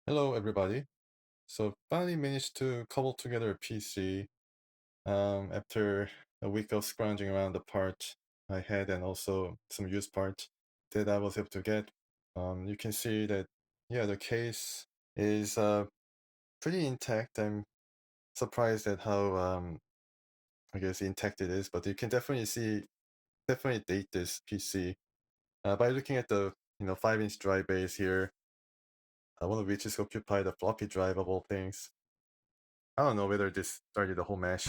Hello, everybody. So finally managed to cobble together a PC after a week of scrounging around the part I had and also some used parts that I was able to get. You can see that, yeah, the case is pretty intact. I'm surprised at how, I guess, intact it is, but you can definitely date this PC by looking at the 5-inch drive base here, one of which is occupied a floppy drive of all things. I don't know whether this started the whole mesh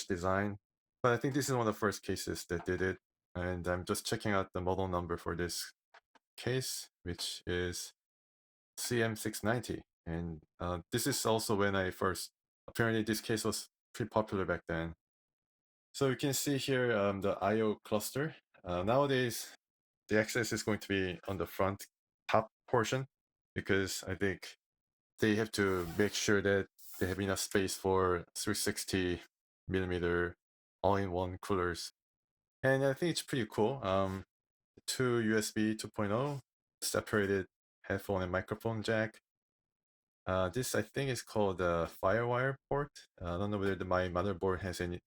design, but I think this is one of the first cases that did it. And I'm just checking out the model number for this case, which is CM690. And this is also when apparently this case was pretty popular back then. So you can see here the IO cluster. Nowadays, the access is going to be on the front top portion because I think they have to make sure that they have enough space for 360 millimeter all-in-one coolers. And I think it's pretty cool. Two USB 2.0 separated headphone and microphone jack. This I think is called the Firewire port. I don't know whether my motherboard has any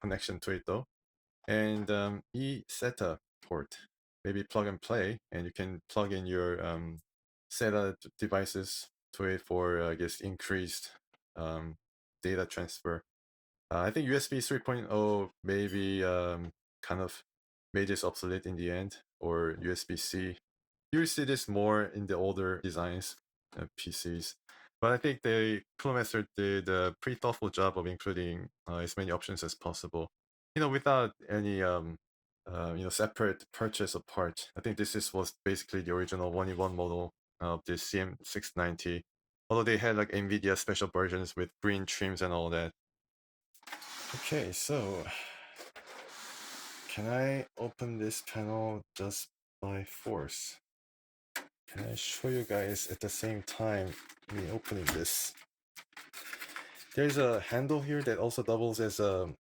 connection to it though. And eSATA port, maybe plug and play, and you can plug in your SATA devices to it for I guess increased data transfer. I think USB 3.0 maybe kind of made this obsolete in the end, or USB-C. You see this more in the older designs of PCs, but I think Cooler did a pretty thoughtful job of including as many options as possible. Without any separate purchase of parts. I think was basically the original 1-in-1 model of the CM690. Although they had like NVIDIA special versions with green trims and all that. Okay, so can I open this panel just by force? Can I show you guys at the same time me opening this? There's a handle here that also doubles as a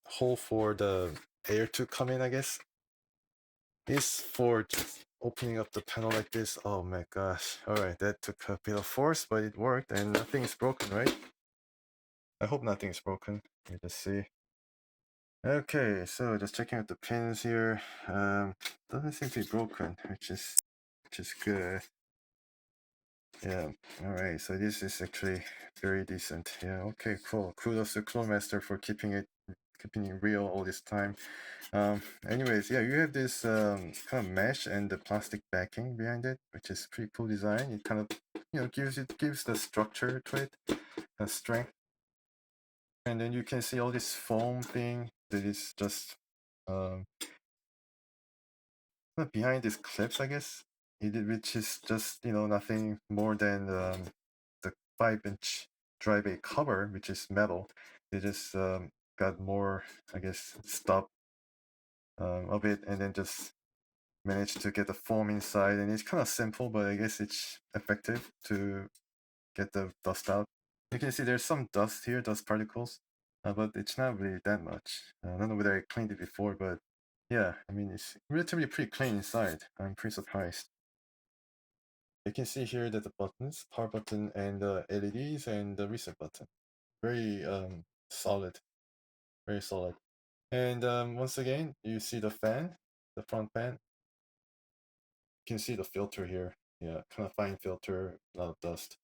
hole for the air to come in, I guess. This for just opening up the panel like this. Oh my gosh. Alright, that took a bit of force, but it worked and nothing is broken, right? I hope nothing is broken. Let me just see. Okay, so just checking out the pins here. Doesn't seem to be broken, which is good. Yeah. All right. So this is actually very decent. Yeah. Okay. Cool. Kudos to Clonemaster for keeping it real all this time. Anyways, yeah, you have this kind of mesh and the plastic backing behind it, which is pretty cool design. It kind of gives the structure to it, strength. And then you can see all this foam thing that is just um, behind these clips, I guess. Which is just nothing more than the 5-inch drive A cover, which is metal. They just got more, I guess, stop of it, and then just managed to get the foam inside. And it's kind of simple, but I guess it's effective to get the dust out. You can see there's some dust here, dust particles, but it's not really that much. I don't know whether I cleaned it before, but yeah, I mean, it's relatively pretty clean inside. I'm pretty surprised. You can see here that the buttons, power button and the LEDs and the reset button, very solid, very solid. And once again, you see the fan, the front fan. You can see the filter here. Yeah, kind of fine filter, a lot of dust.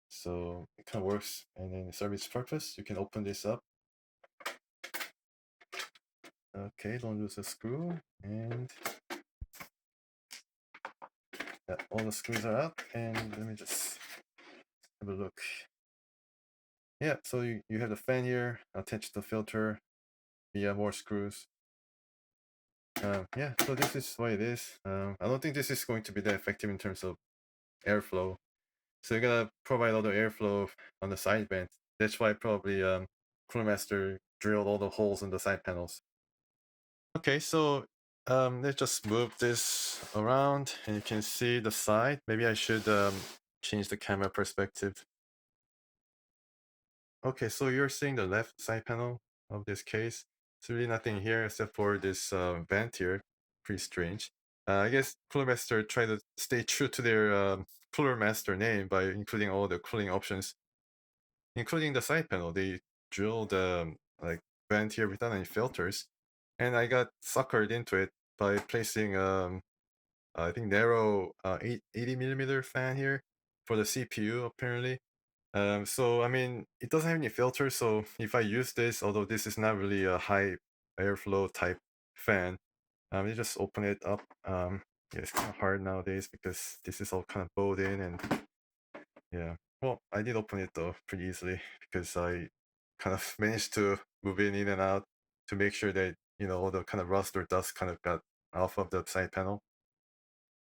So it kind of works. And then serve its purpose. You can open this up. Okay, don't lose a screw. And yeah, all the screws are up. And let me just have a look. Yeah, so you have the fan here, attached to the filter via more screws. Yeah, so this is what it is. I don't think this is going to be that effective in terms of airflow. So you're gonna provide all the airflow on the side vents. That's why probably Crewmaster drilled all the holes in the side panels. Okay, so let's just move this around and you can see the side. Maybe I should change the camera perspective. Okay, so you're seeing the left side panel of this case. There's really nothing here except for this vent here. Pretty strange. I guess Cooler Master tried to stay true to their Cooler Master name by including all the cooling options, including the side panel. They drilled like vent here without any filters, and I got suckered into it by placing I think narrow 80 millimeter fan here for the CPU apparently. So I mean, it doesn't have any filters. So if I use this, although this is not really a high airflow type fan, you just open it up. Yeah, it's kind of hard nowadays because this is all kind of bowed in, and yeah. Well, I did open it though pretty easily because I kind of managed to move it in and out to make sure that all the kind of rust or dust kind of got off of the side panel.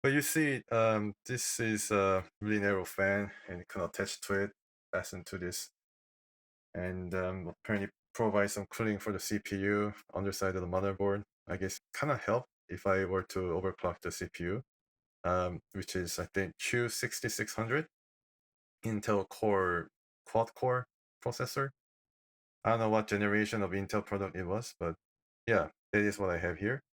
But you see, this is a really narrow fan, and you can attach to it, fasten to this, and apparently provide some cooling for the CPU underside of the motherboard. I guess kind of help if I were to overclock the CPU, which is I think Q6600 Intel Core quad core processor. I don't know what generation of Intel product it was, but yeah, that is what I have here.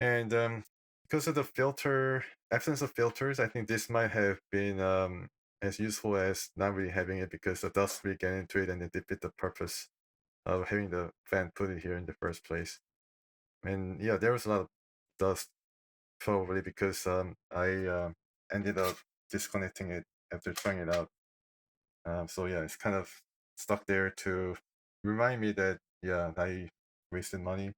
And because of the absence of filters, I think this might have been as useful as not really having it because the dust will get into it and it defeat the purpose of having the fan put it here in the first place. And yeah, there was a lot of dust probably because I ended up disconnecting it after trying it out. So yeah, it's kind of stuck there to remind me that yeah, I wasted money.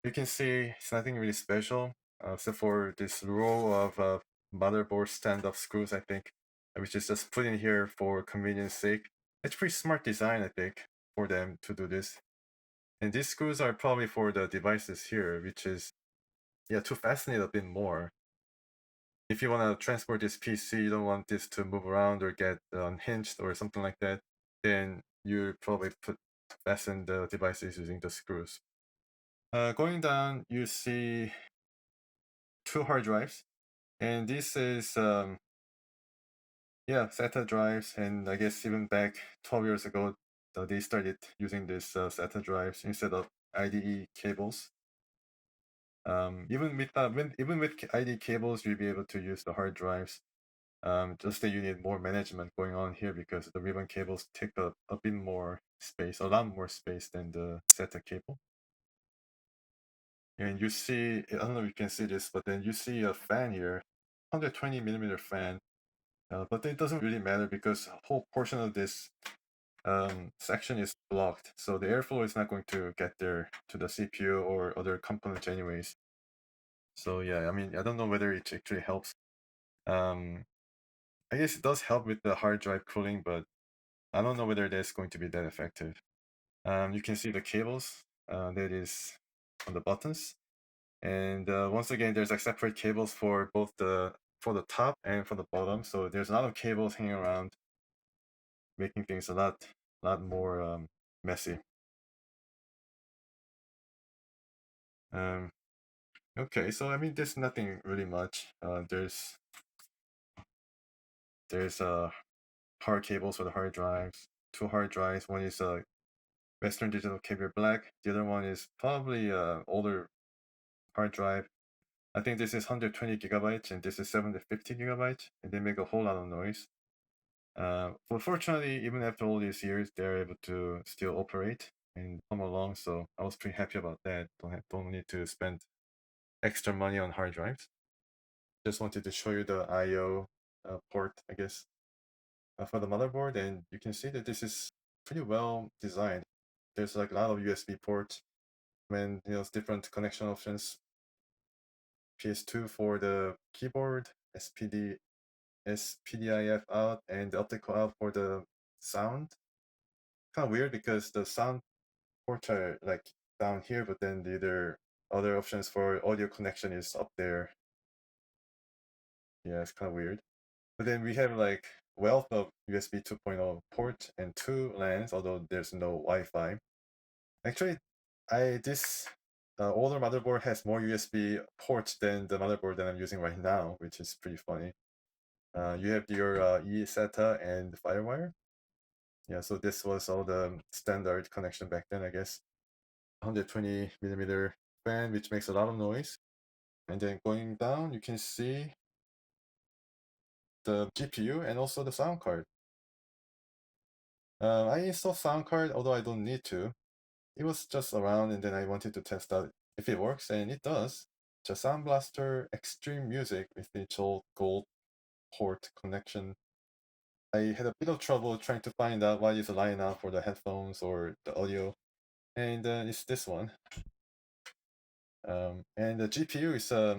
You can see it's nothing really special except for this row of motherboard stand-up screws, I think, which is just put in here for convenience sake. It's pretty smart design, I think, for them to do this. And these screws are probably for the devices here, which is, yeah, to fasten it a bit more. If you want to transport this PC, you don't want this to move around or get unhinged or something like that, then you probably fasten the devices using the screws. Going down, you see two hard drives, and this is yeah, SATA drives, and I guess even back 12 years ago, they started using these SATA drives instead of IDE cables. Even with IDE cables, you'll be able to use the hard drives. Just that you need more management going on here because the ribbon cables take a bit more space, a lot more space than the SATA cable. And you see, I don't know if you can see this, but then you see a fan here, 120 millimeter fan. But it doesn't really matter because a whole portion of this section is blocked. So the airflow is not going to get there to the CPU or other components anyways. So yeah, I mean, I don't know whether it actually helps. Um, I guess it does help with the hard drive cooling, but I don't know whether that's going to be that effective. You can see the cables that is on the buttons. And once again, there's like separate cables for both for the top and for the bottom. So there's a lot of cables hanging around, making things a lot more messy. Um, okay, so I mean, there's nothing really much. There's hard cables for the hard drives. Two hard drives. One is a Western Digital Caviar Black. The other one is probably a older hard drive. I think this is 120 gigabytes and this is 750 gigabytes, and they make a whole lot of noise. But fortunately, even after all these years, they're able to still operate and come along. So I was pretty happy about that. Don't need to spend extra money on hard drives. Just wanted to show you the I/O port, I guess, for the motherboard, and you can see that this is pretty well designed. There's like a lot of USB ports, and different connection options. PS2 for the keyboard, SPDIF out, and the optical out for the sound. Kind of weird because the sound ports are like down here, but then the other options for audio connection is up there. Yeah, it's kind of weird. But then we have like wealth of USB 2.0 ports and two LANs, although there's no Wi-Fi. Actually, this older motherboard has more USB ports than the motherboard that I'm using right now, which is pretty funny. You have your eSATA and FireWire. Yeah, so this was all the standard connection back then, I guess. 120 millimeter fan, which makes a lot of noise. And then going down, you can see the GPU and also the sound card. I installed sound card, although I don't need to. It was just around, and then I wanted to test out if it works, and it does. The Sound Blaster Extreme Music with its old gold port connection. I had a bit of trouble trying to find out what is the line out for the headphones or the audio, and it's this one. And the GPU is I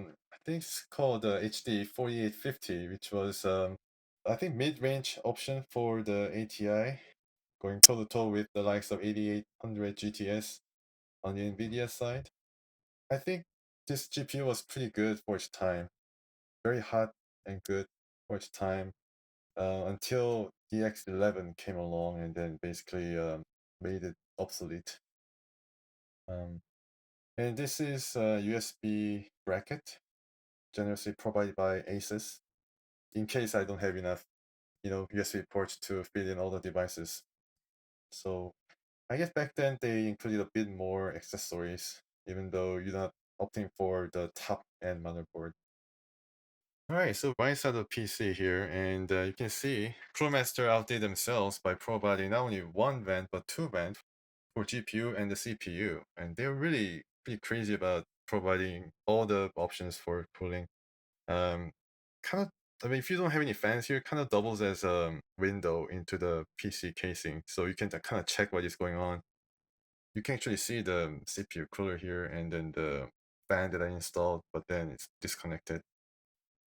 think it's called HD 4850, which was I think mid-range option for the ATI, going toe to toe with the likes of 8800 GTS on the Nvidia side. I think this GPU was pretty good for its time, very hot and good for its time, until the X11 came along and then basically made it obsolete. Um, and this is a USB bracket, generously provided by Asus, in case I don't have enough, USB ports to fit in all the devices. So I guess back then they included a bit more accessories, even though you're not opting for the top end motherboard. Alright, so right side of the PC here, and you can see Crewmaster outdid themselves by providing not only one vent but two vents for GPU and the CPU, and they're really pretty crazy about providing all the options for cooling. Um, kind of, I mean, if you don't have any fans here, it kind of doubles as a window into the PC casing, so you can kind of check what is going on. You can actually see the CPU cooler here, and then the fan that I installed, but then it's disconnected.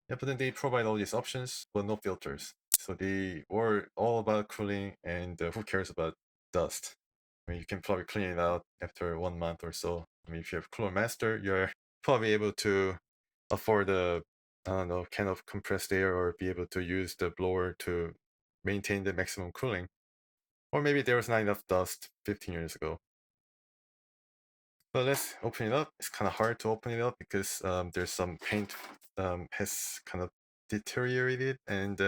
Yeah, but then they provide all these options, but no filters. So they were all about cooling, and who cares about dust? I mean, you can probably clean it out after 1 month or so. I mean, if you have Cooler Master, you're probably able to afford a, I don't know, kind of compressed air, or be able to use the blower to maintain the maximum cooling. Or maybe there was not enough dust 15 years ago. But let's open it up. It's kind of hard to open it up because there's some paint has kind of deteriorated, and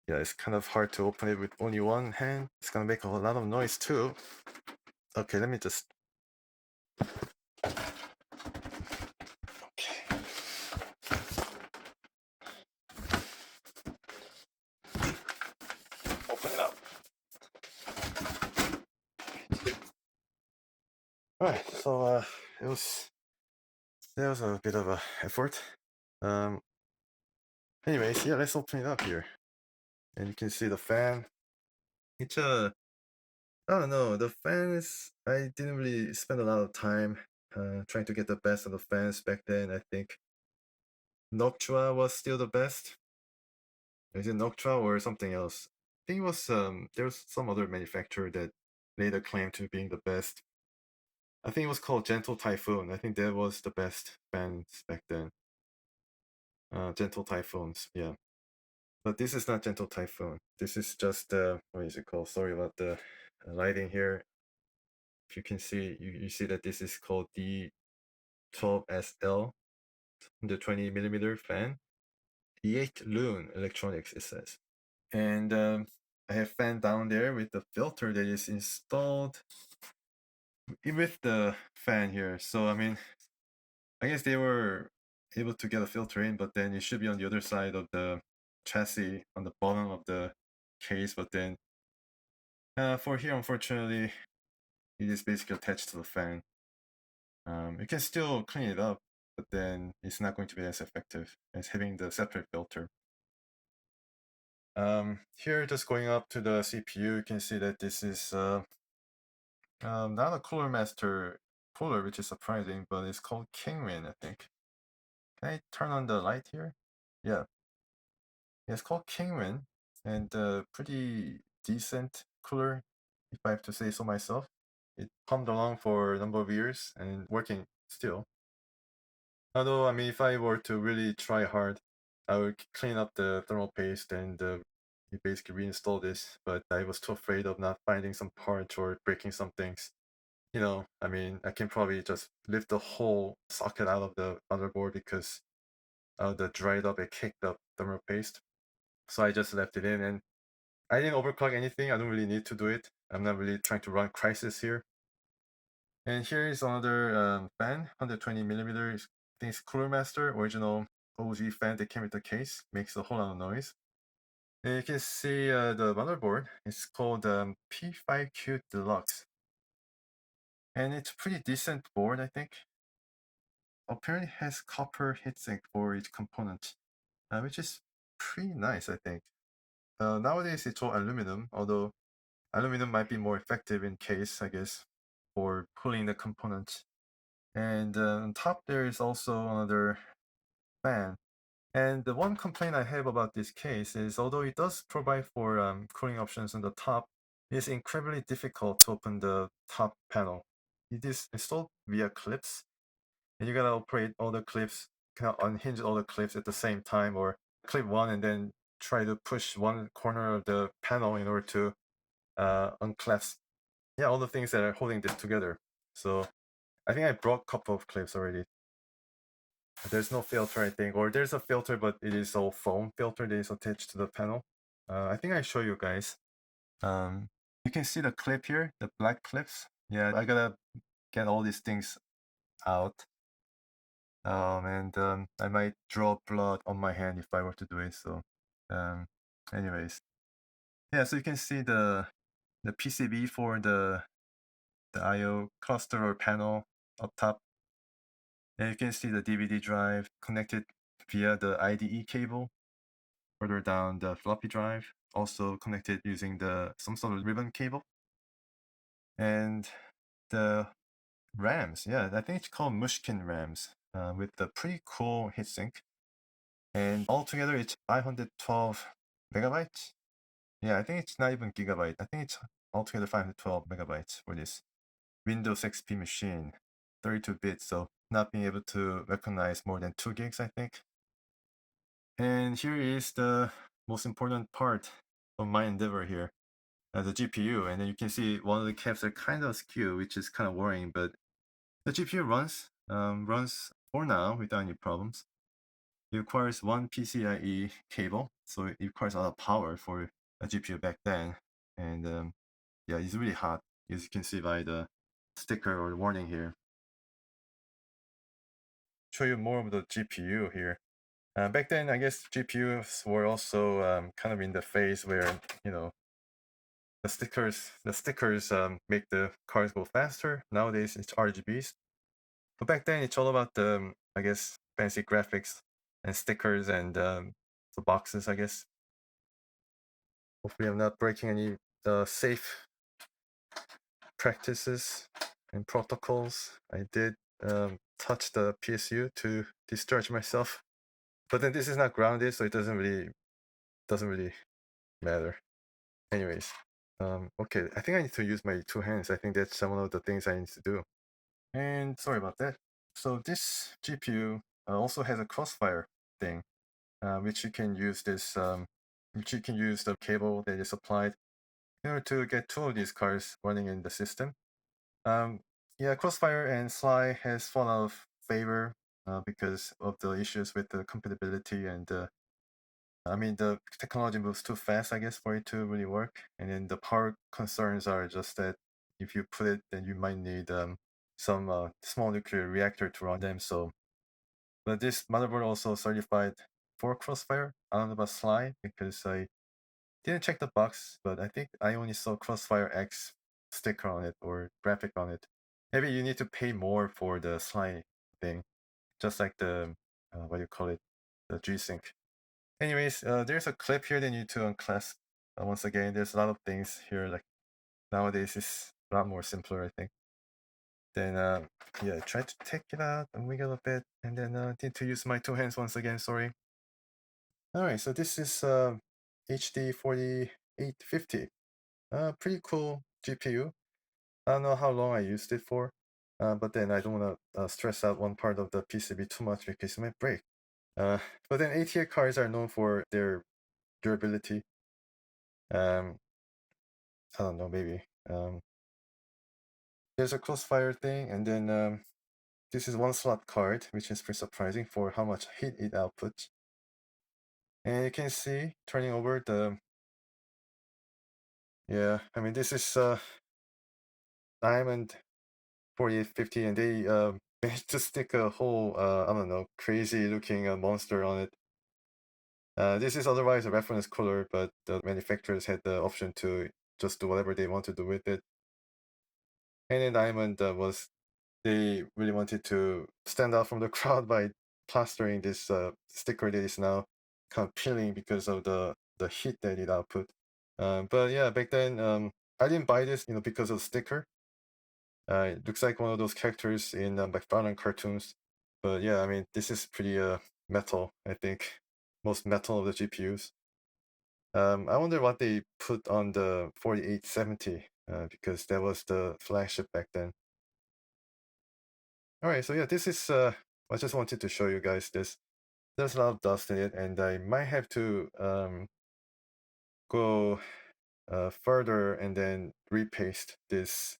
yeah, it's kind of hard to open it with only one hand. It's gonna make a lot of noise too. Okay, let me just. Okay. Open it up. Alright, so it was there was a bit of a effort. Um anyways, yeah, let's open it up here. And you can see the fan. It's I don't know, the fans, I didn't really spend a lot of time trying to get the best of the fans back then. I think Noctua was still the best. Is it Noctua or something else? I think it was there's some other manufacturer that made a claim to being the best. I think it was called Gentle Typhoon. I think that was the best fans back then. Gentle Typhoons, yeah. But this is not Gentle Typhoon. This is just what is it called? Sorry about the lighting here. If you can see, you see that this is called D12SL, 120mm fan. D8 Loon Electronics, it says. And I have fan down there with the filter that is installed with the fan here. So I mean, I guess they were able to get a filter in, but then it should be on the other side of the chassis, on the bottom of the case. But then for here, unfortunately, it is basically attached to the fan. You can still clean it up, but then it's not going to be as effective as having the separate filter. Here, just going up to the CPU, you can see that this is not a Cooler Master cooler, which is surprising, but it's called Kingwin, I think. Can I turn on the light here? Yeah. It's called Kingwin, and pretty decent cooler, if I have to say so myself. It hummed along for a number of years and working still. Although, I mean, if I were to really try hard, I would clean up the thermal paste and basically reinstall this, but I was too afraid of not finding some parts or breaking some things. I mean, I can probably just lift the whole socket out of the motherboard because of the dried up and caked up thermal paste. So I just left it in, and I didn't overclock anything. I don't really need to do it. I'm not really trying to run Crisis here. And here is another fan, 120mm think it's Cooler Master, original OG fan that came with the case. Makes a whole lot of noise. And you can see the motherboard. It's called P5Q Deluxe. And it's a pretty decent board, I think. Apparently has copper heatsink for each component, which is pretty nice, I think. Nowadays it's all aluminum, although aluminum might be more effective in case, I guess, for cooling the components. And on top there is also another fan. And the one complaint I have about this case is, although it does provide for cooling options on the top, it's incredibly difficult to open the top panel. It is installed via clips, and you gotta operate all the clips, kind of unhinge all the clips at the same time, or clip one and then try to push one corner of the panel in order to unclasp, yeah, all the things that are holding this together. So I think I brought a couple of clips already. There's no filter, I think, or there's a filter, but it is all foam filter that is attached to the panel. I think I show you guys. You can see the clip here, the black clips. Yeah, I gotta get all these things out. And I might draw blood on my hand if I were to do it. So, anyways, yeah. So you can see the PCB for the I/O cluster or panel up top. And you can see the DVD drive connected via the IDE cable. Further down, the floppy drive, also connected using some sort of ribbon cable. And the RAMs, yeah, I think it's called Mushkin RAMs, with the pretty cool heatsink. And altogether, it's 512 megabytes. Yeah, I think it's not even gigabyte. I think it's altogether 512 megabytes for this Windows XP machine, 32 bits, so not being able to recognize more than 2 gigs, I think. And here is the most important part of my endeavor here, the GPU. And then you can see one of the caps are kind of askew, which is kind of worrying, but the GPU runs for now without any problems. It requires one PCIe cable, so it requires a lot of power for a GPU back then. And yeah, it's really hot, as you can see by the sticker or the warning here. Show you more of the GPU here. Back then, I guess GPUs were also kind of in the phase where, you know, the stickers make the cars go faster. Nowadays, it's RGBs. But back then, it's all about the, I guess, fancy graphics and stickers and the boxes, I guess. Hopefully, I'm not breaking any safe practices and protocols. I did touch the PSU to discharge myself, but then this is not grounded, so it doesn't really matter. Anyways, okay, I think I need to use my 2 hands. I think that's one of the things I need to do. And sorry about that. So this GPU also has a crossfire thing, which you can use which you can use the cable that is supplied in order to get 2 of these cars running in the system. Yeah, Crossfire and Sly has fallen out of favor because of the issues with the compatibility and I mean the technology moves too fast, I guess, for it to really work. And then the power concerns are just that if you put it, then you might need some small nuclear reactor to run them. So, but this motherboard also certified for Crossfire. I don't know about Sly because I didn't check the box, but I think I only saw Crossfire X sticker on it or graphic on it. Maybe you need to pay more for the Sly thing, just like the what do you call it, the G-Sync. Anyways, there's a clip here that you need to unclasp. Once again, there's a lot of things here. Like nowadays, it's a lot more simpler, I think. Then yeah, try to take it out and wiggle a bit, and then need to use my 2 hands once again. Sorry. All right, so this is HD 4850. Pretty cool GPU. I don't know how long I used it for, but then I don't want to stress out one part of the PCB too much because it might break. But then ATI cards are known for their durability. I don't know, maybe. There's a crossfire thing, and then this is one slot card, which is pretty surprising for how much heat it outputs. And you can see, turning over yeah, I mean, this is Diamond 4850, and they managed to stick a whole, I don't know, crazy looking monster on it. This is otherwise a reference cooler, but the manufacturers had the option to just do whatever they want to do with it. And Diamond was they really wanted to stand out from the crowd by plastering this sticker that is now kind of peeling because of the heat that it output. But yeah, back then I didn't buy this, because of the sticker. It looks like one of those characters in McFarlane cartoons. But yeah, I mean, this is pretty metal, I think. Most metal of the GPUs. I wonder what they put on the 4870, because that was the flagship back then. Alright, so yeah, this is, I just wanted to show you guys this. There's a lot of dust in it, and I might have to go further and then repaste this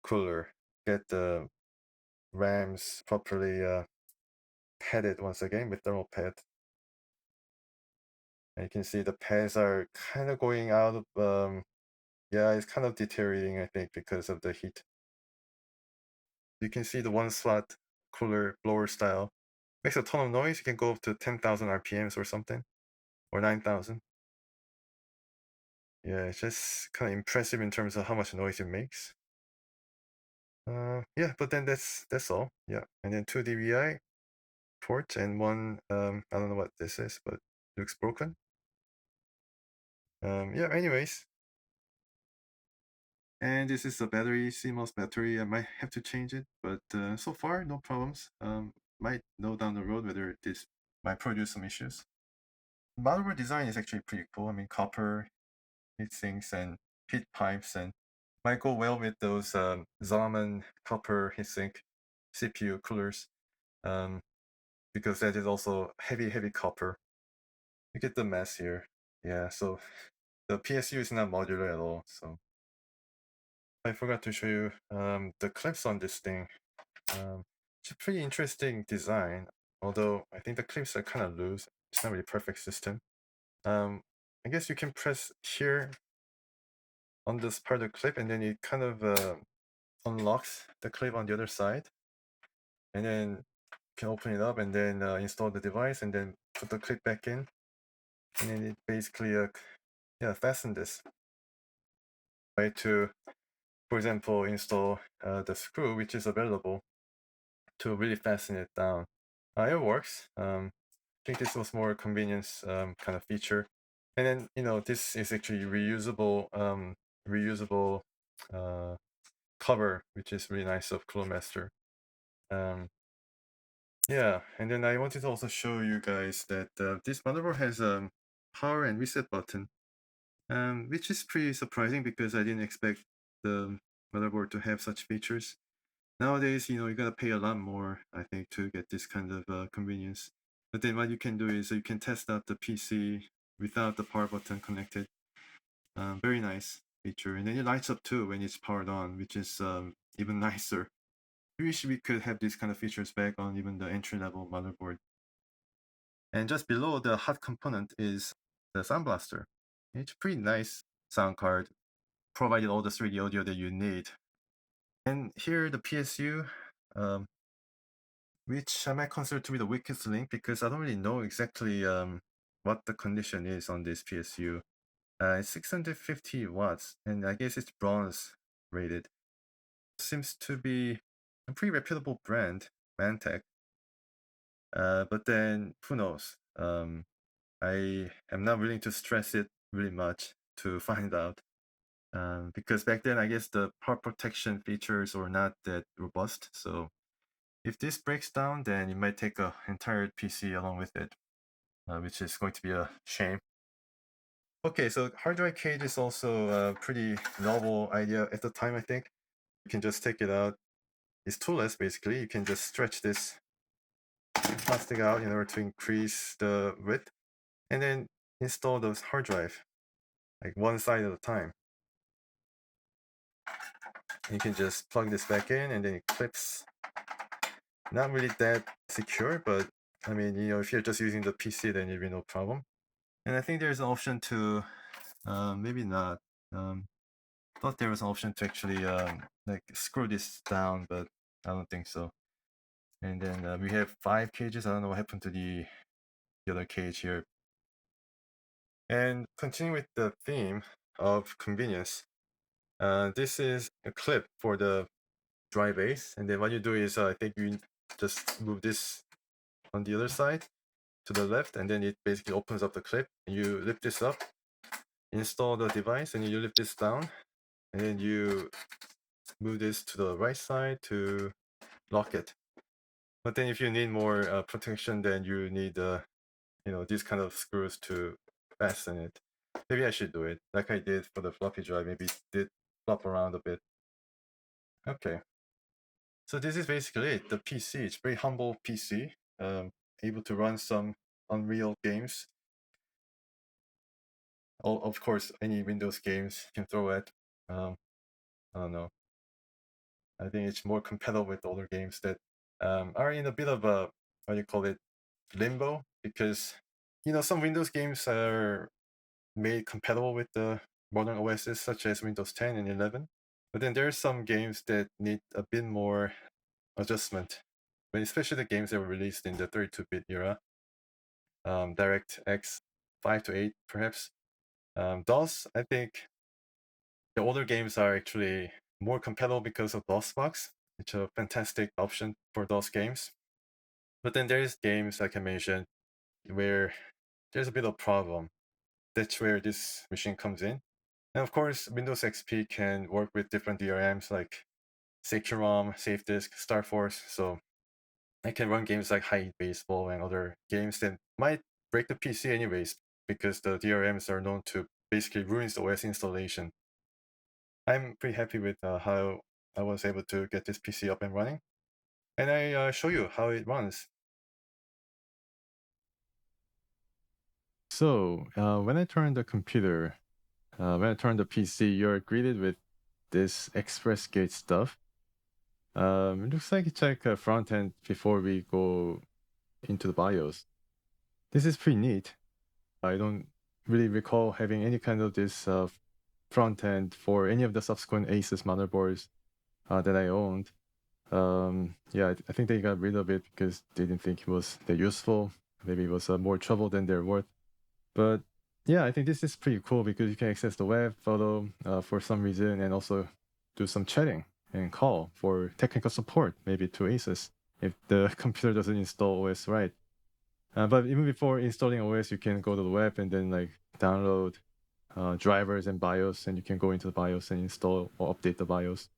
cooler, get the RAMs properly padded once again with thermal pad. And you can see the pads are kind of going out of, yeah, it's kind of deteriorating, I think, because of the heat. You can see the one slot cooler blower style makes a ton of noise. You can go up to 10,000 RPMs or something, or 9,000. Yeah, it's just kind of impressive in terms of how much noise it makes. Yeah, but then that's all. Yeah, and then two DVI ports and one, I don't know what this is, but looks broken. Yeah, anyways. And this is a battery, CMOS battery. I might have to change it, but so far, no problems. Might know down the road whether this might produce some issues. Motherboard design is actually pretty cool. I mean, copper heat sinks and heat pipes, and might go well with those Zalman copper heatsink CPU coolers, because that is also heavy copper. Look at the mess here. Yeah, so the PSU is not modular at all. So I forgot to show you the clips on this thing. It's a pretty interesting design, although I think the clips are kind of loose. It's not really a perfect system. I guess you can press here on this part of the clip, and then it kind of unlocks the clip on the other side, and then you can open it up and then install the device and then put the clip back in, and then it basically yeah, fasten this way to, for example, install the screw which is available to really fasten it down. It works. I think this was more convenience kind of feature, and then this is actually reusable cover, which is really nice of Clonemaster. Yeah, and then I wanted to also show you guys that this motherboard has a power and reset button, which is pretty surprising because I didn't expect the motherboard to have such features. Nowadays, you gotta pay a lot more, I think, to get this kind of convenience. But then what you can do is you can test out the PC without the power button connected. Very nice feature. And then it lights up too when it's powered on, which is even nicer. I wish we could have these kind of features back on even the entry-level motherboard. And just below the hot component is the Sound Blaster. It's a pretty nice sound card, provided all the 3D audio that you need. And here the PSU, which I might consider to be the weakest link because I don't really know exactly what the condition is on this PSU. It's 650 watts, and I guess it's bronze rated. Seems to be a pretty reputable brand, Mantech. But then, who knows? I am not willing to stress it really much to find out. Because back then, I guess the power protection features were not that robust. So if this breaks down, then it might take an entire PC along with it, which is going to be a shame. Okay, so hard drive cage is also a pretty novel idea at the time, I think. You can just take it out. It's toolless, basically. You can just stretch this plastic out in order to increase the width, and then install the hard drive, like one side at a time. You can just plug this back in, and then it clips. Not really that secure, but I mean, if you're just using the PC, then it'll be no problem. And I think there's an option to, maybe not. Thought there was an option to actually like screw this down, but I don't think so. And then we have 5 cages. I don't know what happened to the other cage here. And continuing with the theme of convenience, this is a clip for the dry base. And then what you do is, I think you just move this on the other side to the left, and then it basically opens up the clip. And you lift this up, install the device, and you lift this down, and then you move this to the right side to lock it. But then if you need more protection, then you need these kind of screws to fasten it. Maybe I should do it like I did for the floppy drive. Maybe it did flop around a bit. Okay. So this is basically it. The PC, it's very humble PC, able to run some Unreal games. Of course, any Windows games you can throw at. I don't know. I think it's more compatible with older games that are in a bit of a, what do you call it, limbo, because some Windows games are made compatible with the modern OSs such as Windows 10 and 11. But then there are some games that need a bit more adjustment, but especially the games that were released in the 32-bit era, DirectX 5 to 8 perhaps. DOS, I think the older games are actually more compatible because of DOSBox. It's a fantastic option for DOS games. But then there's games like I mentioned where there's a bit of problem. That's where this machine comes in. And of course, Windows XP can work with different DRMs like Securom, SafeDisk, StarForce. So I can run games like High Baseball and other games that might break the PC anyways, because the DRMs are known to basically ruin the OS installation. I'm pretty happy with how I was able to get this PC up and running. And I show you how it runs. So when I turn the computer, when I turn the PC, you're greeted with this Express Gate stuff. It looks like it's like a front end before we go into the BIOS. This is pretty neat. I don't really recall having any kind of this front end for any of the subsequent Asus motherboards that I owned. Yeah, I think they got rid of it because they didn't think it was that useful. Maybe it was more trouble than they're worth. But yeah, I think this is pretty cool because you can access the web, photo for some reason, and also do some chatting and call for technical support, maybe to Asus if the computer doesn't install OS right. But even before installing OS, you can go to the web and then like download drivers and BIOS, and you can go into the BIOS and install or update the BIOS.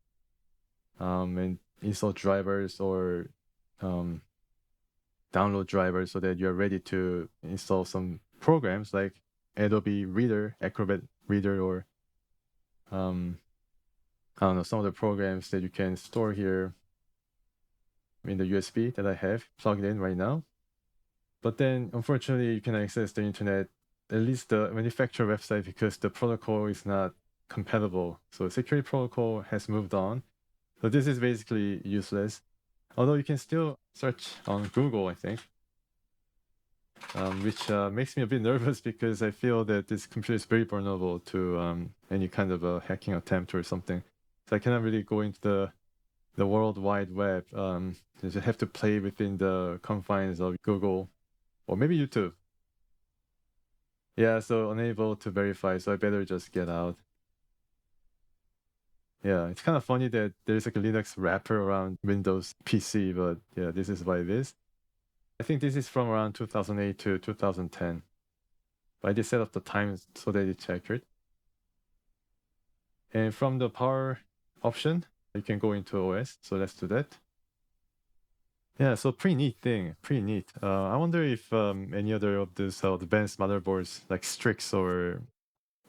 And install drivers or download drivers so that you're ready to install some programs like Adobe Reader, Acrobat Reader, or I don't know, some of the programs that you can store here in the USB that I have plugged in right now. But then, unfortunately, you can access the internet, at least the manufacturer website, because the protocol is not compatible. So security protocol has moved on. So this is basically useless. Although you can still search on Google, I think, which makes me a bit nervous because I feel that this computer is very vulnerable to any kind of a hacking attempt or something. So I cannot really go into the World Wide Web. You just have to play within the confines of Google or maybe YouTube. Yeah, so unable to verify, so I better just get out. Yeah, it's kind of funny that there's like a Linux wrapper around Windows PC, but yeah, this is what it is. I think this is from around 2008 to 2010. But I did set up the time so that it's accurate. And from the power option, you can go into OS. So let's do that. Yeah, so pretty neat thing, pretty neat. I wonder if any other of these advanced motherboards like Strix or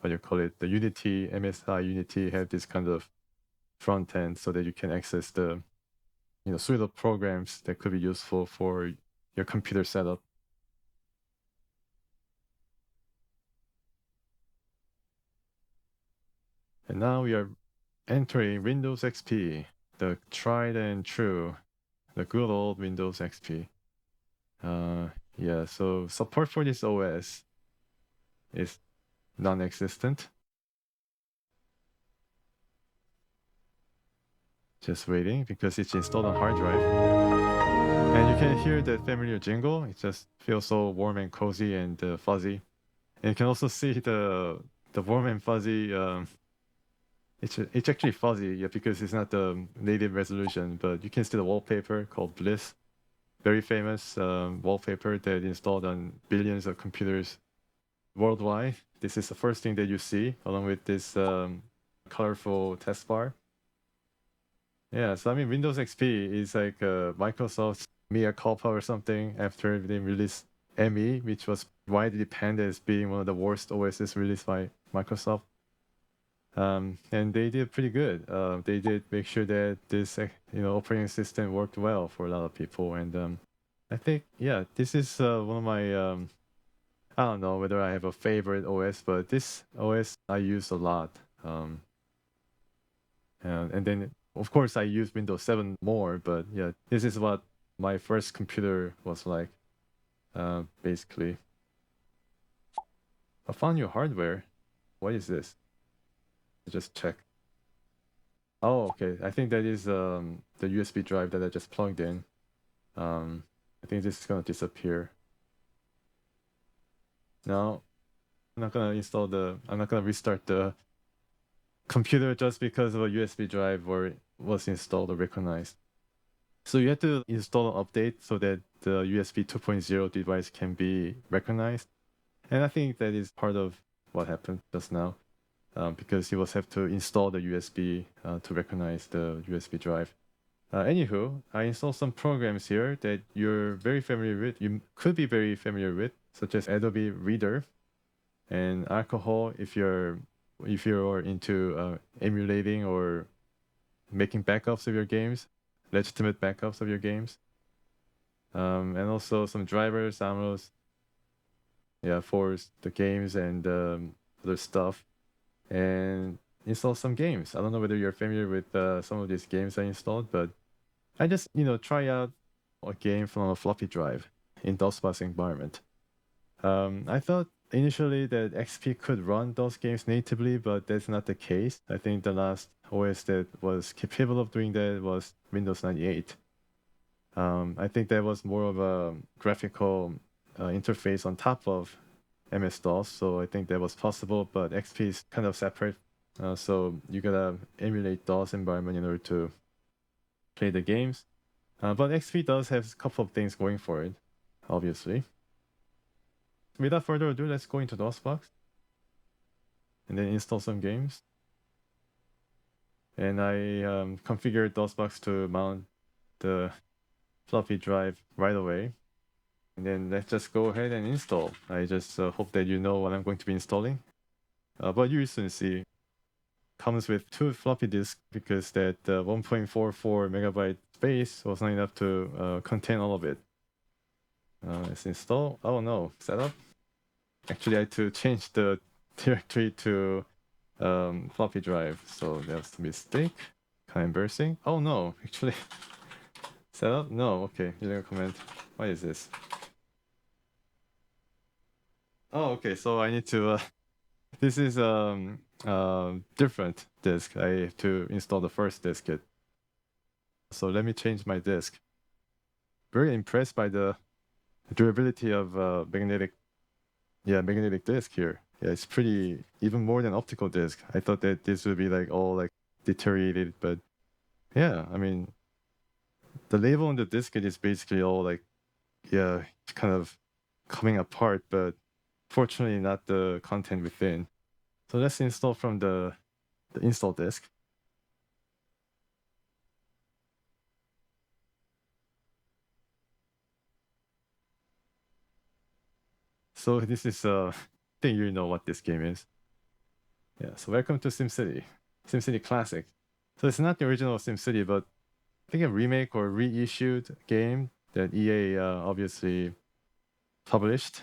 what do you call it, the Unity, MSI Unity have this kind of front end so that you can access the suite of programs that could be useful for your computer setup. And now we are entering Windows XP, the tried and true, the good old Windows XP. Yeah, so support for this OS is non-existent. Just waiting because it's installed on hard drive. And you can hear the familiar jingle. It just feels so warm and cozy and fuzzy. And you can also see the warm and fuzzy. It's actually fuzzy, yeah, because it's not the native resolution. But you can see the wallpaper called Bliss, very famous wallpaper that installed on billions of computers worldwide. This is the first thing that you see, along with this colorful test bar. Yeah, so I mean, Windows XP is like Microsoft's mea culpa or something after they released ME, which was widely panned as being one of the worst OSs released by Microsoft. And they did pretty good. They did make sure that this, operating system worked well for a lot of people. And I think, yeah, this is one of my, I don't know whether I have a favorite OS, but this OS I use a lot. And then, of course, I use Windows 7 more, but yeah, this is what my first computer was like, basically. I found your hardware. What is this? Just check. Oh, okay. I think that is the USB drive that I just plugged in. I think this is gonna disappear. No, I'm not gonna restart the computer just because of a USB drive where it was installed or recognized. So you have to install an update so that the USB 2.0 device can be recognized. And I think that is part of what happened just now, because you will have to install the USB to recognize the USB drive. Anywho, I installed some programs here that you're very familiar with. You could be very familiar with, such as Adobe Reader and Alcohol if you're into emulating or making backups of your games, legitimate backups of your games, and also some drivers, downloads, yeah, for the games and other stuff, and install some games. I don't know whether you're familiar with some of these games I installed, but I just try out a game from a floppy drive in DOSBox environment. I thought initially that XP could run those games natively, but that's not the case. I think the last OS that was capable of doing that was Windows 98. I think that was more of a graphical interface on top of MS-DOS, so I think that was possible, but XP is kind of separate. So you gotta emulate DOS environment in order to play the games. But XP does have a couple of things going for it, obviously. Without further ado, let's go into DOSBox and then install some games. And I configured DOSBox to mount the floppy drive right away. And then let's just go ahead and install. I just hope that you know what I'm going to be installing. But you soon see. Comes with 2 floppy disks because that 1.44 megabyte space was not enough to contain all of it. Let's install. Oh no, setup. Actually, I had to change the directory to floppy drive, so that's a mistake. Kind of embarrassing. Oh no, actually, setup? No, okay, you didn't comment. What is this? Oh, okay, so I need to, this is different disk. I have to install the first diskette. So let me change my disk. Very impressed by the durability of magnetic disk here. Yeah, it's pretty, even more than optical disk. I thought that this would be like all like deteriorated, but yeah, I mean, the label on the diskette is basically all like, yeah, it's kind of coming apart, but fortunately not the content within. So let's install from the install disk. So this is I think you know what this game is. Yeah, so welcome to SimCity. SimCity Classic. So it's not the original SimCity, but I think a remake or reissued game that EA obviously published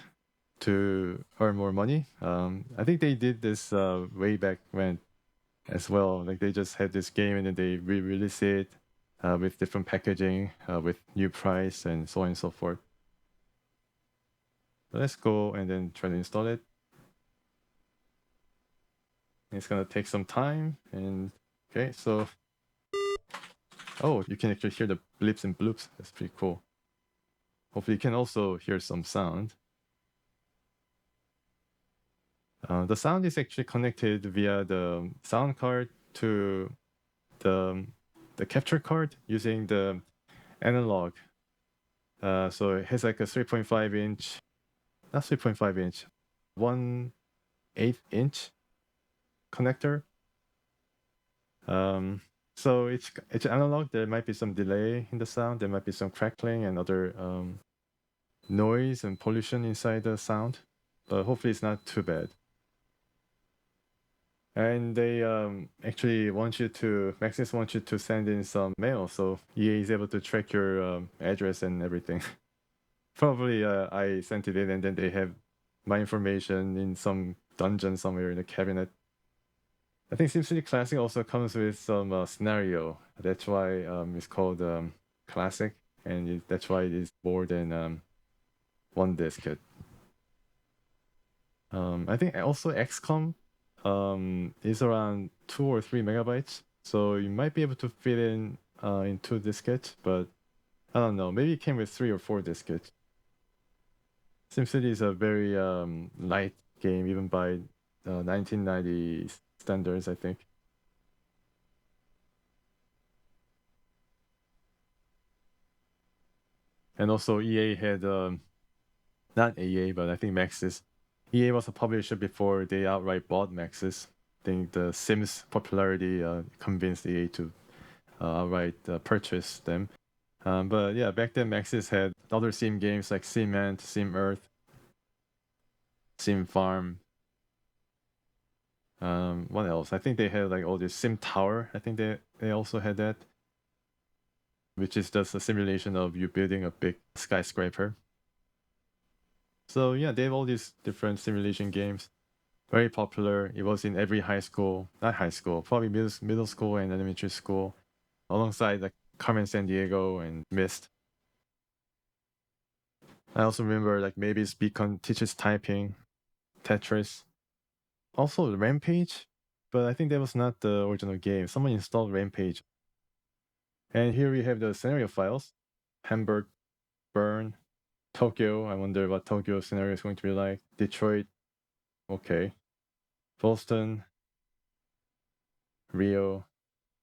to earn more money. I think they did this way back when as well. Like they just had this game and then they re-release it with different packaging, with new price and so on and so forth. So let's go and then try to install it. It's gonna take some time and okay, so oh, you can actually hear the blips and bloops. That's pretty cool. Hopefully you can also hear some sound. The sound is actually connected via the sound card to the capture card using the analog. So it has like a 3.5 inch, not 3.5 inch, 1/8 inch connector. So it's analog. There might be some delay in the sound. There might be some crackling and other noise and pollution inside the sound, but hopefully it's not too bad. And they actually Maxis wants you to send in some mail, so EA is able to track your address and everything. Probably I sent it in, and then they have my information in some dungeon somewhere in the cabinet. I think SimCity Classic also comes with some scenario. That's why it's called Classic, and that's why it is more than one diskette. I think also XCOM is around 2 or 3 megabytes, so you might be able to fit in 2 diskettes, but I don't know. Maybe it came with 3 or 4 diskettes. SimCity is a very light game, even by 1990 standards, I think. And also EA had, not EA, but I think Maxis. EA was a publisher before they outright bought Maxis. I think the Sims popularity convinced EA to outright purchase them. But yeah, back then Maxis had other Sim games like Cement, Sim Earth, Sim Farm. What else? I think they had like all this Sim Tower. I think they also had that, which is just a simulation of you building a big skyscraper. So yeah, they have all these different simulation games. Very popular. It was in every high school, not high school, probably middle school and elementary school, alongside like Carmen Sandiego and Myst. I also remember like maybe Beacon teaches typing, Tetris. Also Rampage, but I think that was not the original game. Someone installed Rampage. And here we have the scenario files. Hamburg, Bern, Tokyo. I wonder what Tokyo scenario is going to be like. Detroit. Okay. Boston. Rio.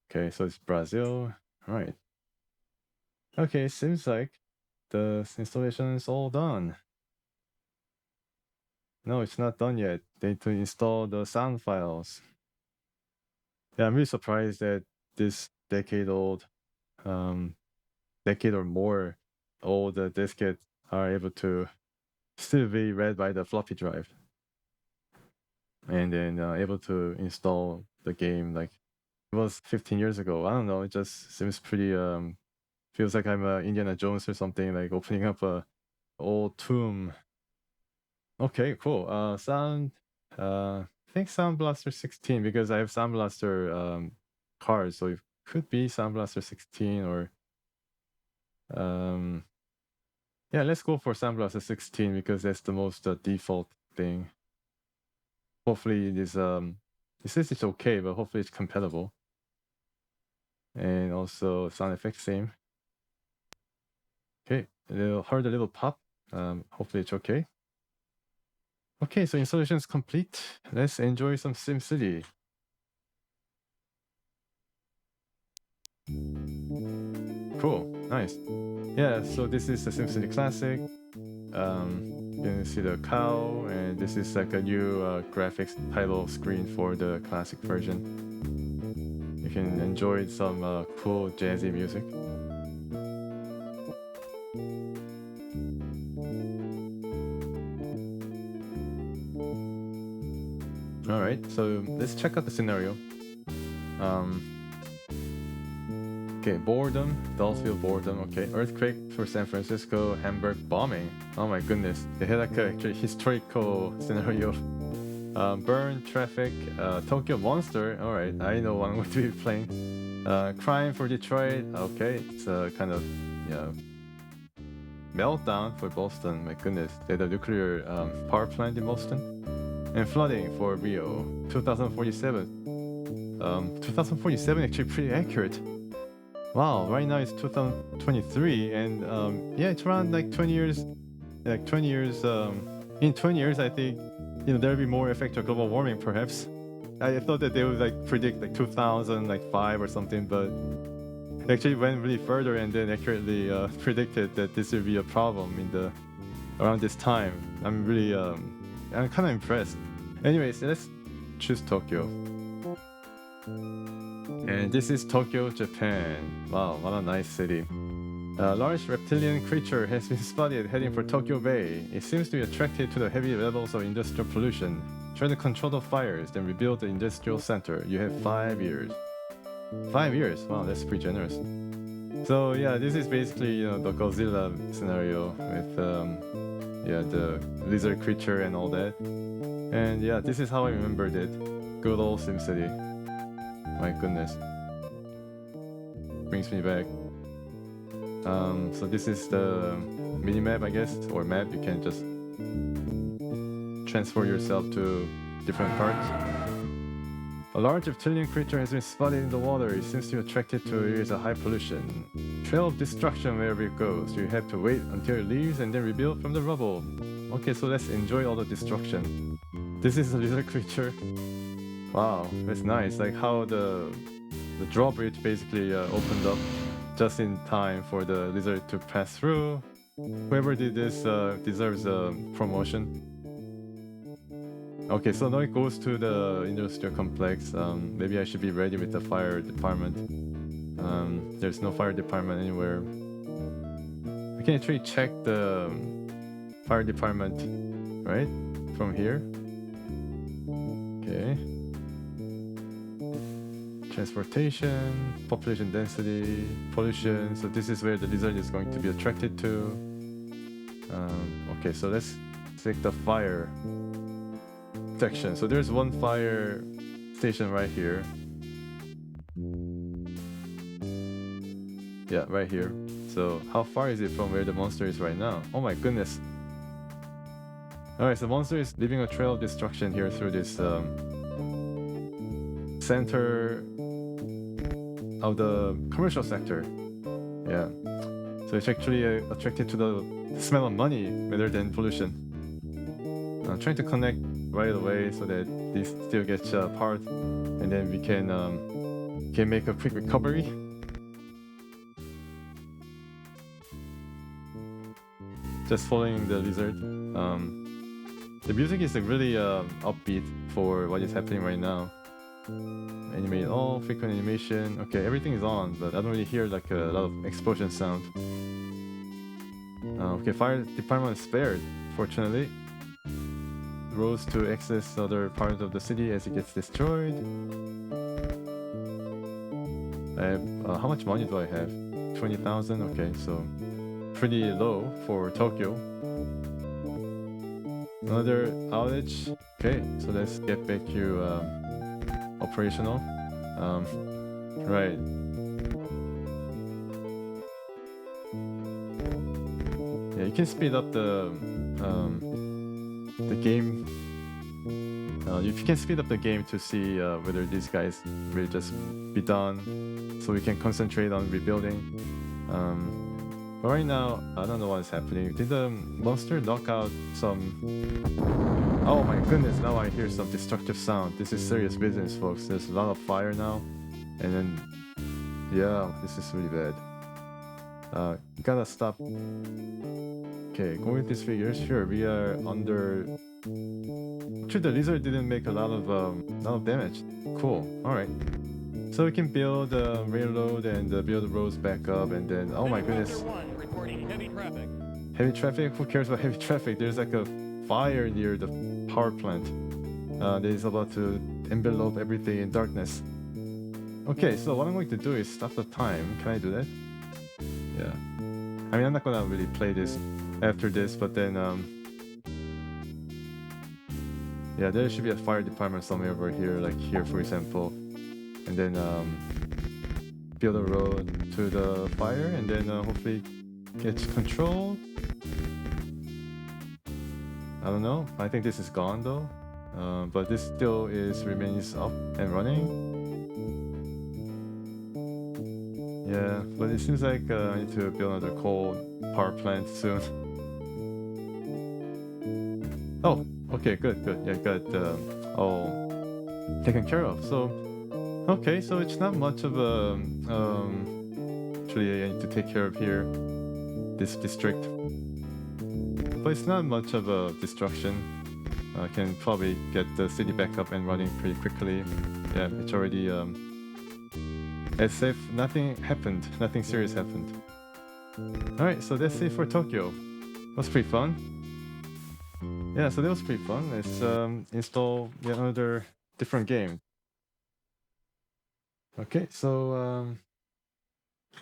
Okay, so it's Brazil. All right. Okay, seems like the installation is all done. No, it's not done yet. They need to install the sound files. Yeah, I'm really surprised that this decade or more old diskettes are able to still be read by the floppy drive. And then able to install the game like it was 15 years ago. I don't know, it just seems pretty feels like I'm Indiana Jones or something, like opening up a old tomb. Okay, cool. I think Sound Blaster 16, because I have Sound Blaster cards, so it could be Sound Blaster 16 or yeah, let's go for Sound Blaster 16 because that's the most default thing. Hopefully it says it's okay, but hopefully it's compatible. And also sound effects same. Okay, heard a little pop. Hopefully it's okay. Okay, so installation is complete. Let's enjoy some SimCity. Cool, nice. Yeah, so this is the SimCity Classic. You can see the cow, and this is like a new graphics title screen for the classic version. You can enjoy some cool jazzy music. All right, so let's check out the scenario. Okay, boredom, Dulsville boredom. Okay, earthquake for San Francisco, Hamburg bombing. Oh my goodness, they had like a actually historical scenario. Burn, traffic, Tokyo monster. All right, I know what I'm going to be playing. Crime for Detroit. Okay, it's a kind of meltdown for Boston. My goodness, they had a nuclear power plant in Boston. And flooding for Rio, 2047. 2047 actually pretty accurate. Wow, right now it's 2023, and yeah, it's around like 20 years. Like 20 years, in 20 years, I think there'll be more effect of global warming. Perhaps I thought that they would like predict like 2005 or something, but they actually went really further and then accurately predicted that this will be a problem in the around this time. I'm kind of impressed. Anyways, let's choose Tokyo. And this is Tokyo, Japan. Wow, what a nice city. A large reptilian creature has been spotted heading for Tokyo Bay. It seems to be attracted to the heavy levels of industrial pollution. Try to control the fires, then rebuild the industrial center. You have 5 years. 5 years? Wow, that's pretty generous. So yeah, this is basically the Godzilla scenario with the lizard creature and all that. And yeah, this is how I remembered it. Good old SimCity. My goodness. Brings me back. So this is the mini-map, I guess, or map. You can just transfer yourself to different parts. A large reptilian creature has been spotted in the water. It seems to be attracted to areas of high pollution. Trail of destruction wherever it goes. You have to wait until it leaves and then rebuild from the rubble. Okay, so let's enjoy all the destruction. This is a lizard creature. Wow, that's nice. Like how the drawbridge basically opened up just in time for the lizard to pass through. Whoever did this deserves a promotion. Okay, so now it goes to the industrial complex. Maybe I should be ready with the fire department. There's no fire department anywhere. We can actually check the fire department, right? From here. Okay. Transportation, population density, pollution. So this is where the lizard is going to be attracted to. Okay, so let's take the fire section. So there's one fire station right here. Yeah, right here. So how far is it from where the monster is right now? Oh my goodness. Alright, so the monster is leaving a trail of destruction here through this center of the commercial sector. Yeah. So it's actually attracted to the smell of money rather than pollution. I'm trying to connect right away so that this still gets part, and then we can make a quick recovery. Just following the lizard. The music is really upbeat for what is happening right now. Animate all, frequent animation. Okay, everything is on, but I don't really hear like a lot of explosion sound. Okay, fire department is spared, fortunately. Roads to access other parts of the city as it gets destroyed. I have, how much money do I have? 20,000. Okay, so pretty low for Tokyo. Another outage. Okay, so let's get back to operational. Right. Yeah, you can speed up the game. You can speed up the game to see whether these guys will just be done, so we can concentrate on rebuilding. But right now, I don't know what is happening. Did the monster knock out some... Oh my goodness, now I hear some destructive sound. This is serious business, folks. There's a lot of fire now. And then... yeah, this is really bad. Gotta stop. Okay, going with these figures. Sure, we are under... Actually, the lizard didn't make a lot of damage. Cool, alright. So we can build railroad and build roads back up, and then... oh my goodness. Heavy traffic? Who cares about heavy traffic? There's like a fire near the power plant that is about to envelop everything in darkness. Okay, so what I'm going to do is stop the time. Can I do that? Yeah. I mean, I'm not gonna really play this after this, but then yeah, there should be a fire department somewhere over here, like here for example, and then build a road to the fire, and then hopefully get control. I don't know. I think this is gone though, but this still remains up and running. Yeah, but it seems like I need to build another coal power plant soon. Oh, okay, good, good. Yeah, got all taken care of. So, okay, so it's not much of a actually I need to take care of here this district, but it's not much of a destruction. I can probably get the city back up and running pretty quickly. Yeah, it's already as if nothing happened, nothing serious happened. All right, so that's it for Tokyo. Was pretty fun. Yeah, so that was pretty fun. Let's install yet another different game. Okay, so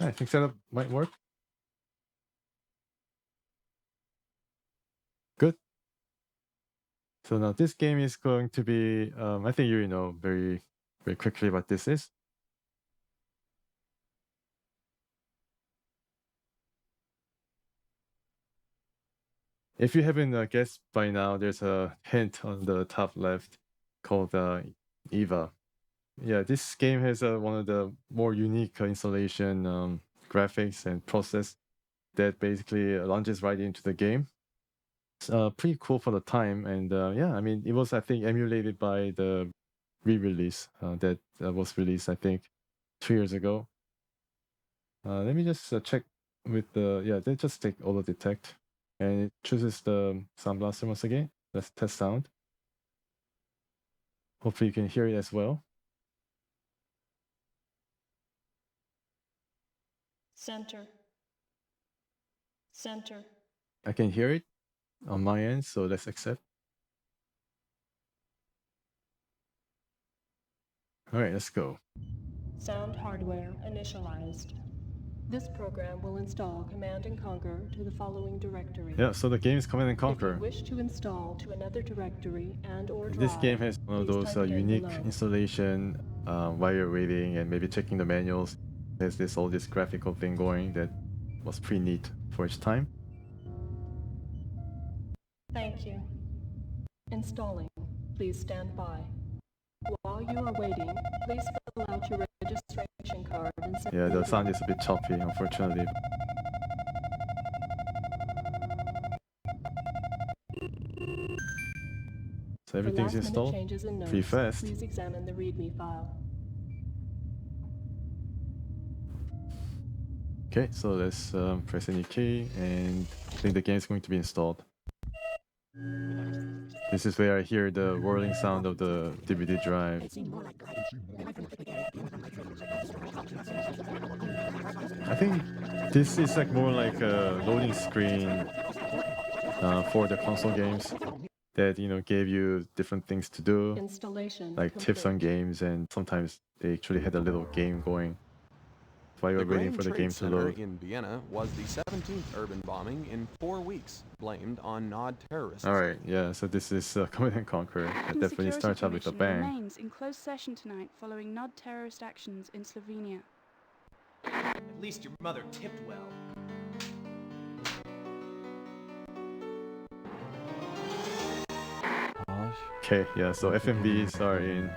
I think setup might work. Good. So now this game is going to be, I think you know very, very quickly what this is. If you haven't guessed by now, there's a hint on the top left called Eva. Yeah, this game has one of the more unique installation graphics and process that basically launches right into the game. It's pretty cool for the time, and yeah, I mean, it was I think emulated by the re-release that was released I think 2 years ago. Let me just check with the yeah. They just take auto detect, and it chooses the sound blaster once again. Let's test sound. Hopefully you can hear it as well. Center. Center. I can hear it on my end, so let's accept. All right, let's go. Sound hardware initialized. This program will install Command and Conquer to the following directory. Yeah, so the game is Command and If you Conquer. wish to install to another directory and/or drive, This game has one of please those type it in unique below. installation while you're waiting and maybe checking the manuals. There's this all this graphical thing going that was pretty neat for its time. Thank you. Installing. Please stand by. While you are waiting, please fill out your registration card and send Yeah, it the in. sound is a bit choppy, unfortunately. So For everything's last-minute installed changes and pretty notes, fast. please examine the README file. Okay, so let's press any key, and I think the game is going to be installed. This is where I hear the whirling sound of the DVD drive. I think this is like more like a loading screen for the console games that gave you different things to do, Installation like tips on complete. games, and sometimes they actually had a little game going while you're The waiting Grand for the Trade game to Center load. in Vienna was the 17th urban bombing in 4 weeks, blamed on Nod terrorists. All right, yeah, so this is Command and Conquer. It definitely Security starts out with a Commission bang. remains in closed session tonight following Nod terrorist actions in Slovenia. At least your mother tipped well. Okay, yeah, so FMVs are in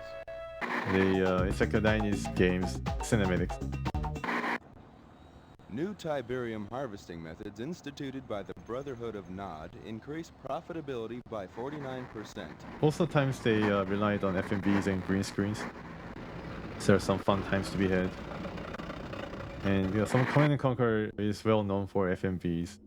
the it's like a 90s games cinematics. New Tiberium harvesting methods instituted by the Brotherhood of Nod increase profitability by 49%. Also times they relied on FMVs and green screens. So there are some fun times to be had. And some Command and Conquer is well known for FMVs.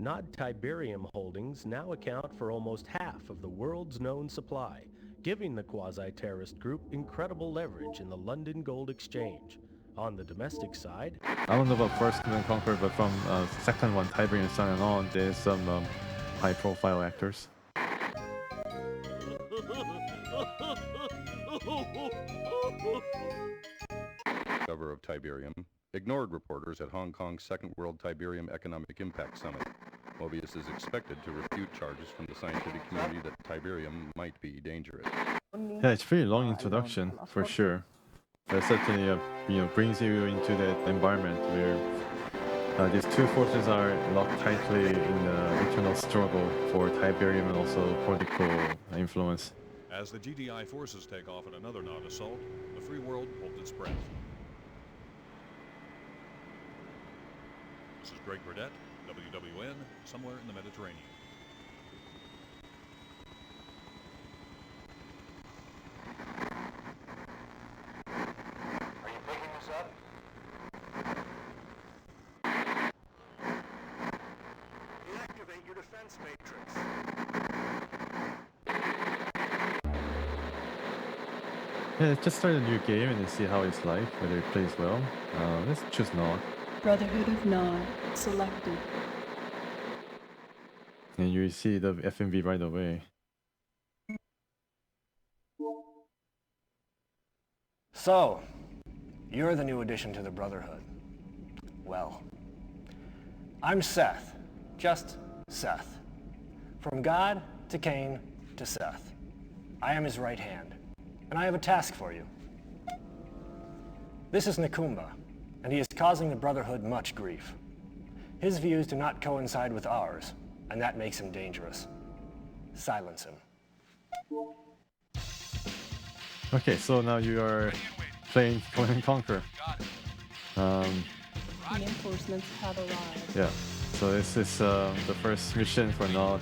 Nod Tiberium holdings now account for almost half of the world's known supply, giving the quasi-terrorist group incredible leverage in the London Gold Exchange. On the domestic side, I don't know about first Command and Conquer, but from second one, Tiberium Sun and on, there's some high-profile actors. Cover of Tiberium ignored reporters at Hong Kong's Second World Tiberium Economic Impact Summit. Mobius is expected to refute charges from the scientific community that Tiberium might be dangerous. Yeah, it's a pretty long introduction for sure. But certainly, brings you into that environment where these two forces are locked tightly in the internal struggle for Tiberium and also political influence. As the GDI forces take off in another Nod assault, the free world holds its breath. Greg Burdett, WWN, somewhere in the Mediterranean. Are you picking this up? Deactivate your defense matrix. Yeah, let's just start a new game and see how it's like, whether it plays well. Let's choose Nod. Brotherhood of Nod selected. And you see the FMV right away. So, you're the new addition to the Brotherhood. Well, I'm Seth. Just Seth. From God to Cain to Seth. I am his right hand, and I have a task for you. This is Nakumba, and he is causing the Brotherhood much grief. His views do not coincide with ours, and that makes him dangerous. Silence him. Okay, so now you are playing Command and Conquer. Reinforcements have arrived. Yeah, so this is the first mission for Nod.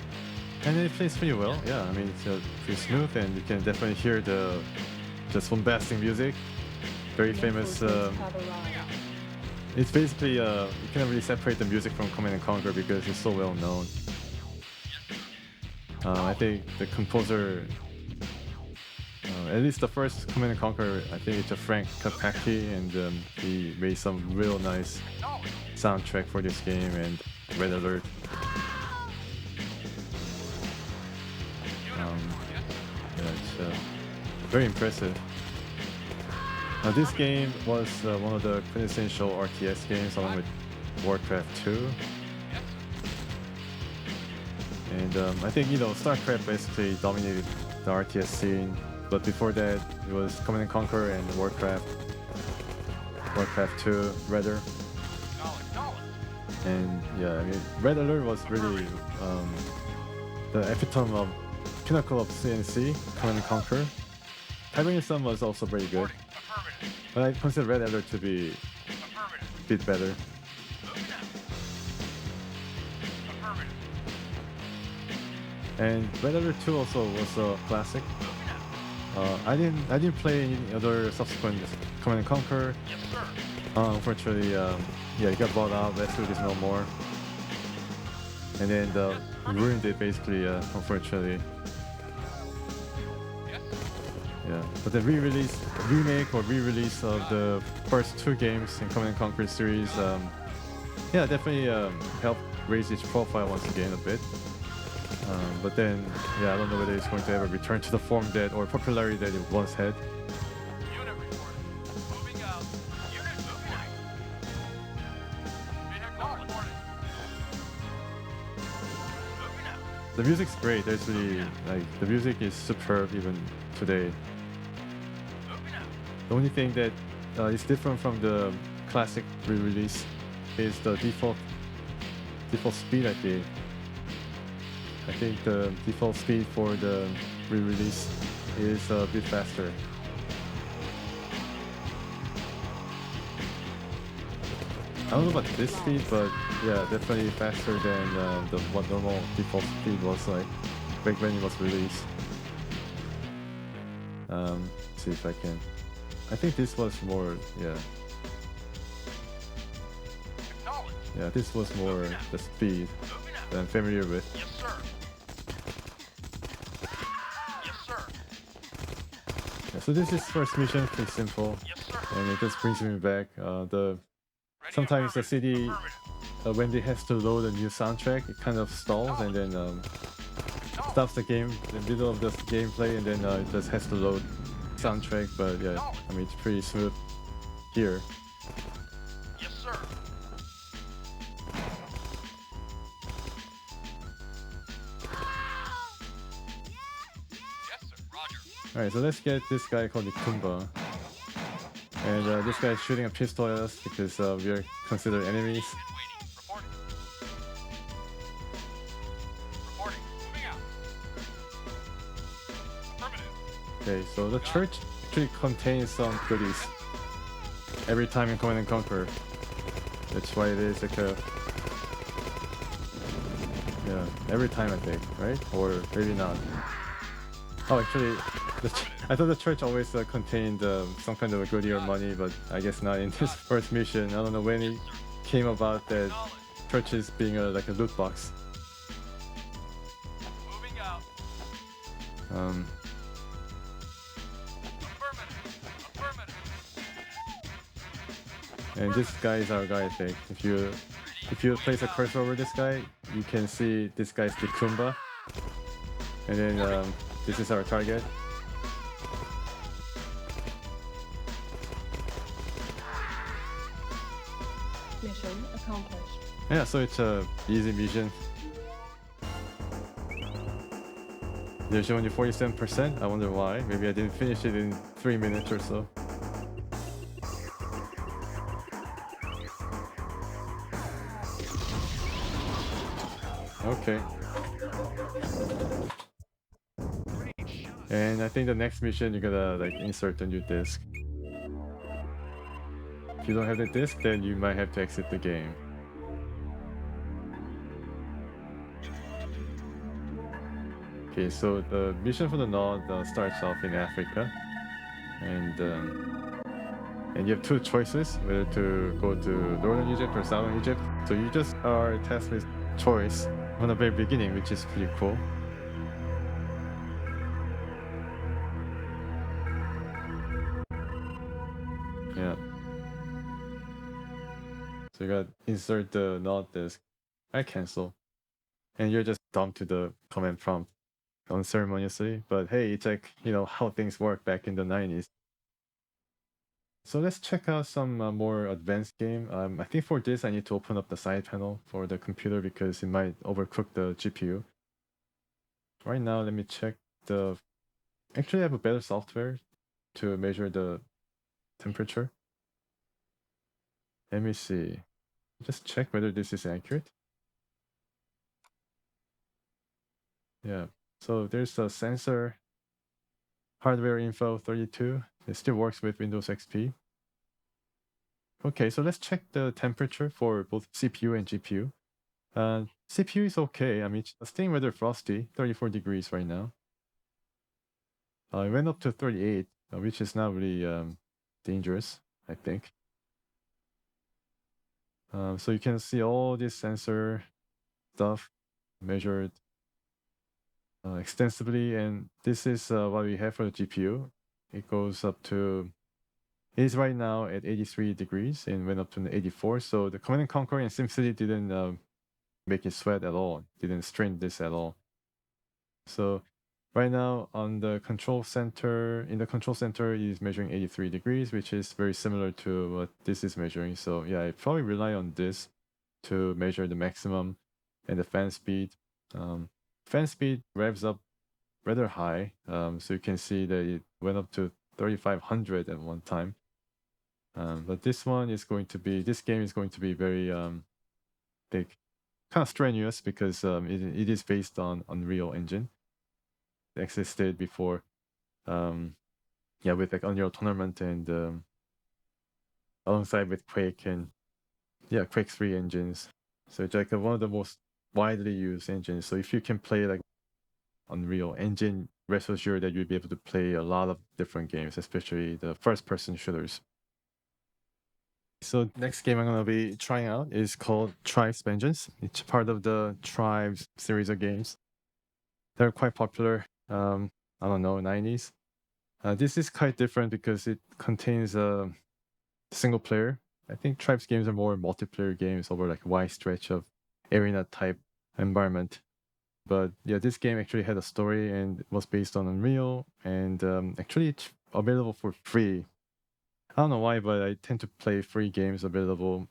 And it plays pretty well, yeah, I mean, it's pretty smooth and you can definitely hear the just bombasting music. Very famous, Reinforcements have arrived. it's basically, you can't really separate the music from Command and Conquer because it's so well known. I think the composer, at least the first Command and Conquer, I think it's a Frank Capacchi, and he made some real nice soundtrack for this game, and Red Alert. Yeah, it's very impressive. Now this game was one of the quintessential RTS games along with Warcraft 2. And I think, you know, StarCraft basically dominated the RTS scene, but before that it was Command and Conquer and Warcraft 2 rather. And yeah, I mean, Red Alert was really the epitome of pinnacle of CNC, Command and Conquer. Tiberium Sun was also very good, but I consider Red Alert to be a bit better. And Red Alert 2 also was a classic. I didn't play any other subsequent Command and Conquer. Unfortunately, yeah, it got bought out. Let's do this no more. And then ruined it basically, unfortunately. Yeah, but the remake or re-release of the first two games in Command and Conquer series, yeah, definitely helped raise its profile once again a bit. But then, yeah, I don't know whether it's going to ever return to the form that or popularity that it once had. Unit reporting. Moving out. Unit moving out. Vehicle reporting. Moving out. The music's great. There's really, like, the music is superb even today. Moving out. The only thing that is different from the classic re-release is the default speed, I think. I think the default speed for the re-release is a bit faster. I don't know about this speed, but yeah, definitely faster than the what normal default speed was like back when it was released. Let's see if I can. I think this was more, yeah. Yeah, this was more the speed that I'm familiar with. Yes, sir. Yes, sir. Yeah, so this is first mission, pretty simple, Yes, sir. and it just brings me back. Sometimes the CD, when it has to load a new soundtrack, it kind of stalls and then stops the game in the middle of the gameplay, and then it just has to load soundtrack. But yeah, I mean, it's pretty smooth here. Yes, sir. Yes, sir. Roger. Alright, so let's get this guy called Nikumba. And this guy is shooting a pistol at us because we are considered enemies. Waiting. Reporting. Reporting. Moving out. Affirmative. Okay, so the church actually contains some goodies every time in Command and Conquer. That's why it is like a Yeah, every time I think, right? Or maybe not. Oh, actually, I thought the church always contained some kind of a goodie or money, but I guess not in this first mission. I don't know when it came about that churches being like a loot box. Moving out. Um, Affirmative. and this guy is our guy, I think. If you place a cursor over this guy, you can see this guy's Dikumba. And then this is our target. Mission accomplished. Yeah, so it's a easy mission. There's only 47%. I wonder why. Maybe I didn't finish it in 3 minutes or so. Okay. And I think the next mission you gotta like insert a new disc. If you don't have the disc, then you might have to exit the game. Okay, so the mission for the node starts off in Africa, and you have two choices whether to go to northern Egypt or southern Egypt. So you just are tasked with choice from the very beginning, which is pretty cool. Yeah. So you got insert the node disk. I cancel, and you're just dumped to the command prompt unceremoniously. But hey, it's like, you know, how things work back in the 90s. So let's check out some more advanced game. I think for this I need to open up the side panel for the computer because it might overcook the GPU. Right now, let me check the... Actually, I have a better software to measure the temperature. Let me see. Just check whether this is accurate. Yeah, so there's a sensor, hardware info 32. It still works with Windows XP. Okay, so let's check the temperature for both CPU and GPU. CPU is okay. I mean, it's staying rather frosty, 34 degrees right now. It went up to 38, which is not really dangerous, I think. So you can see all this sensor stuff measured extensively, and this is what we have for the GPU. It goes up to... It is right now at 83 degrees and went up to 84. So the Command & Conquer and SimCity didn't make it sweat at all. Didn't strain this at all. So right now on the control center, in the control center is measuring 83 degrees, which is very similar to what this is measuring. So yeah, I probably rely on this to measure the maximum and the fan speed. Fan speed revs up rather high. So you can see that it went up to 3,500 at one time. But this one is going to be, this game is going to be very big, kind of strenuous because it is based on Unreal Engine. It existed before, yeah, with like Unreal Tournament and alongside with Quake and yeah, Quake 3 engines. So it's like one of the most widely used engines. So if you can play like Unreal Engine, rest assured that you'll be able to play a lot of different games, especially the first-person shooters. So next game I'm going to be trying out is called Tribes Vengeance. It's part of the Tribes series of games. They're quite popular, I don't know, 90s. This is quite different because it contains a single player. I think Tribes games are more multiplayer games over like a wide stretch of arena type environment. But yeah, this game actually had a story and was based on Unreal, and actually it's available for free. I don't know why, but I tend to play free games available,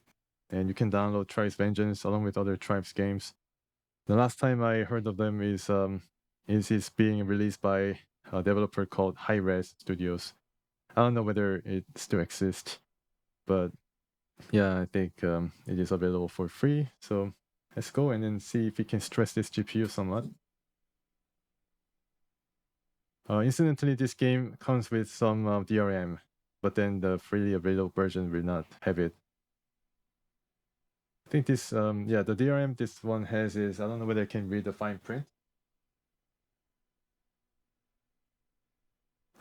and you can download Tribes Vengeance along with other Tribes games. The last time I heard of them is it's being released by a developer called Hi-Res Studios. I don't know whether it still exists, but yeah, I think it is available for free. So let's go and then see if we can stress this GPU somewhat. Incidentally, this game comes with some DRM, but then the freely available version will not have it. I think this, yeah, the DRM this one has is, I don't know whether I can read the fine print.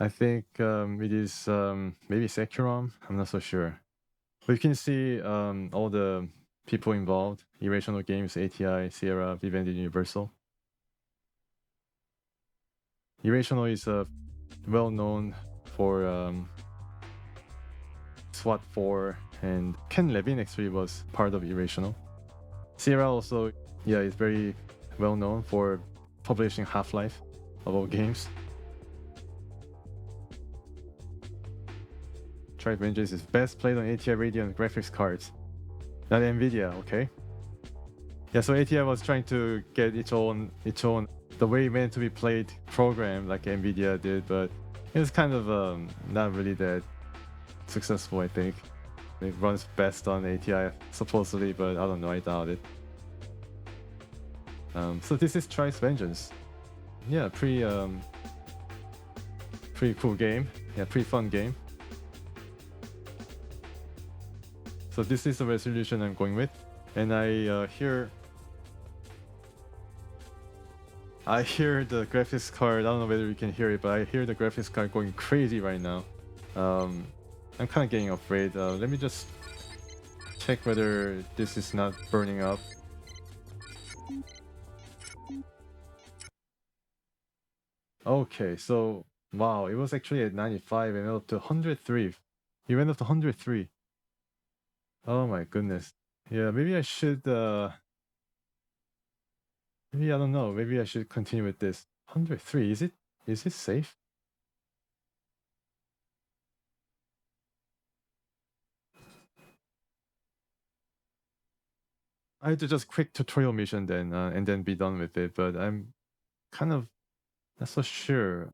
I think it is maybe Securom, I'm not so sure. But you can see all the people involved, Irrational Games, ATI, Sierra, Vivendi, Universal. Irrational is well known for SWAT 4, and Ken Levine actually was part of Irrational. Sierra also, yeah, is very well known for publishing Half-Life of all games. Tried Vengeance is best played on ATI Radeon graphics cards, not Nvidia. Okay. Yeah, so ATI was trying to get its own the way meant to be played program like Nvidia did, but it was kind of not really that successful. I think it runs best on ATI supposedly, but I don't know. I doubt it. So this is Trice Vengeance. Yeah, pretty cool game. Yeah, pretty fun game. So this is the resolution I'm going with, and I hear the graphics card. I don't know whether you can hear it, but I hear the graphics card going crazy right now. I'm kind of getting afraid. Let me just check whether this is not burning up. Okay, so wow, it was actually at 95 and up to 103. It went up to 103. Oh my goodness. Yeah, maybe I should maybe I don't know, maybe I should continue with this. 103, is it safe? I have to just quick tutorial mission then and then be done with it, but I'm kind of not so sure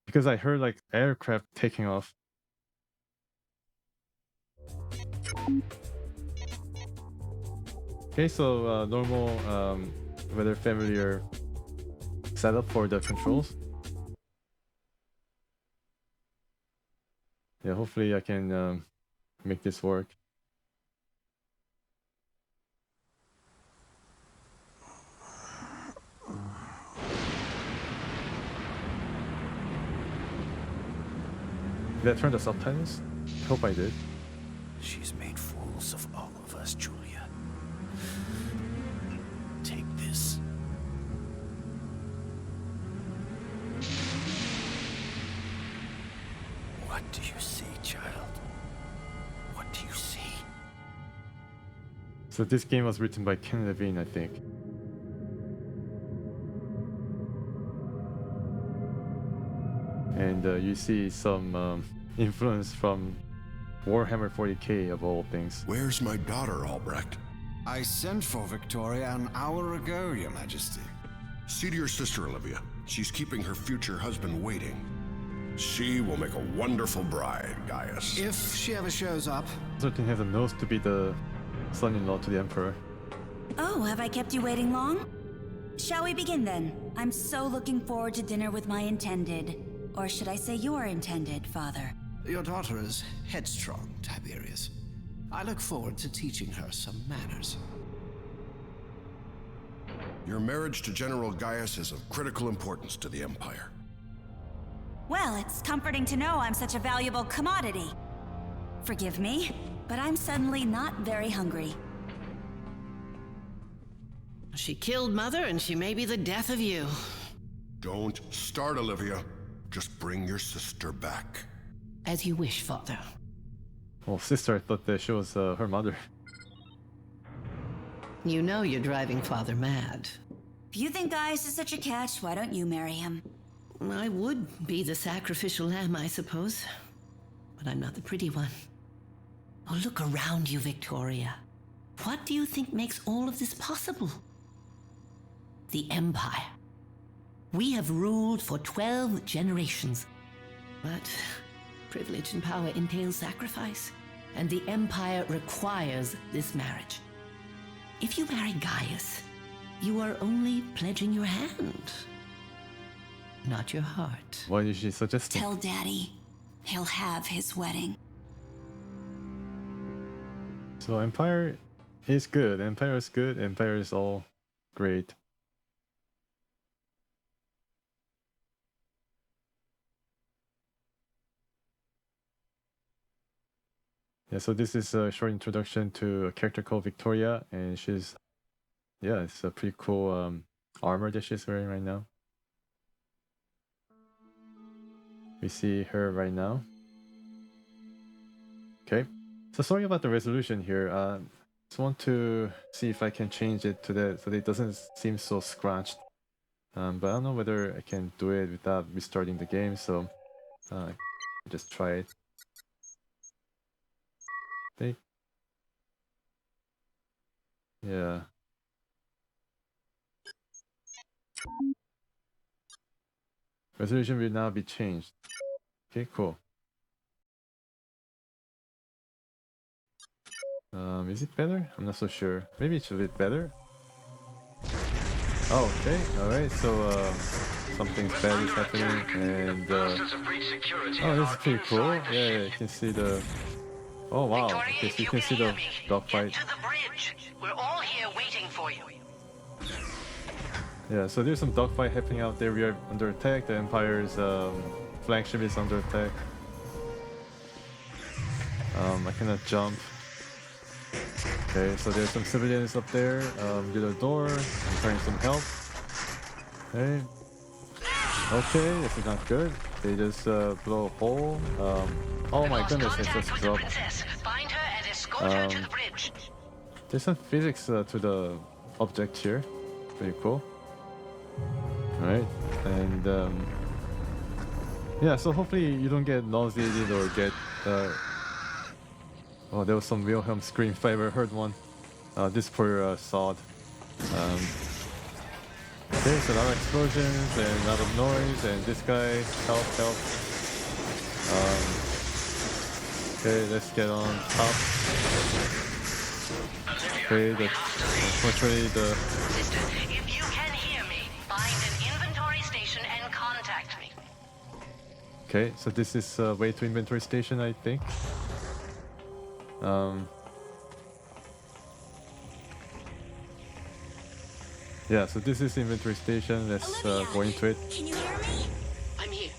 because I heard like aircraft taking off. Okay, so normal rather familiar setup for the controls. Yeah, hopefully I can make this work. Did I turn the subtitles? I hope I did. She's made fools of all of us, Julia. Take this. What do you see, child? What do you see? So this game was written by Ken Levine, I think. And you see some influence from Warhammer 40k of all things. Where's my daughter, Albrecht? I sent for Victoria an hour ago, Your Majesty. See to your sister, Olivia. She's keeping her future husband waiting. She will make a wonderful bride, Gaius. If she ever shows up. Certainly has a nose to be the son-in-law to the Emperor. Oh, have I kept you waiting long? Shall we begin then? I'm so looking forward to dinner with my intended. Or should I say your intended, father? Your daughter is headstrong, Tiberius. I look forward to teaching her some manners. Your marriage to General Gaius is of critical importance to the Empire. Well, it's comforting to know I'm such a valuable commodity. Forgive me, but I'm suddenly not very hungry. She killed Mother, and she may be the death of you. Don't start, Olivia. Just bring your sister back. As you wish, Father. Well, sister, I thought that she was her mother. You know you're driving Father mad. If you think Gaius is such a catch, why don't you marry him? I would be the sacrificial lamb, I suppose. But I'm not the pretty one. Oh, look around you, Victoria. What do you think makes all of this possible? The Empire. We have ruled for 12 generations. But privilege and power entails sacrifice, and the Empire requires this marriage. If you marry Gaius, you are only pledging your hand, not your heart. Why did she suggest it? Tell Daddy he'll have his wedding. So Empire He's good. Empire is good. Empire is all great. Yeah, so this is a short introduction to a character called Victoria, and she's, yeah, it's a pretty cool armor that she's wearing right now. We see her right now. Okay, so sorry about the resolution here. Just want to see if I can change it to that so that it doesn't seem so scratched. But I don't know whether I can do it without restarting the game, so just try it. Okay. Yeah. Resolution will now be changed. Okay, cool. Is it better? I'm not so sure. Maybe it's a bit better. Oh, okay. Alright, so something bad is happening, and oh, this is pretty cool. Yeah, you can see the. Oh wow. Okay, so you can see the dogfight. We're all here waiting for you. Yeah, so there's some dogfight happening out there. We are under attack. The Empire's flagship is under attack. I cannot jump. Okay, so there's some civilians up there. Get a door. I'm trying some help. Okay. Okay, this is not good. They just blow a hole. Oh my goodness, it just dropped. Find her and escort her to the bridge. There's some physics to the object here. Pretty cool. Alright, and yeah, so hopefully you don't get nauseated or get oh, there was some Wilhelm scream if I ever heard one. This poor sod. Okay, so a lot of explosions and a lot of noise, and this guy, help. Okay, let's get on top. Okay, unfortunately the... Sister, if you can hear me, find an inventory station and contact me. Okay, so this is way to inventory station, I think. Yeah, so this is inventory station. Let's go into it. Can you hear me? I'm here.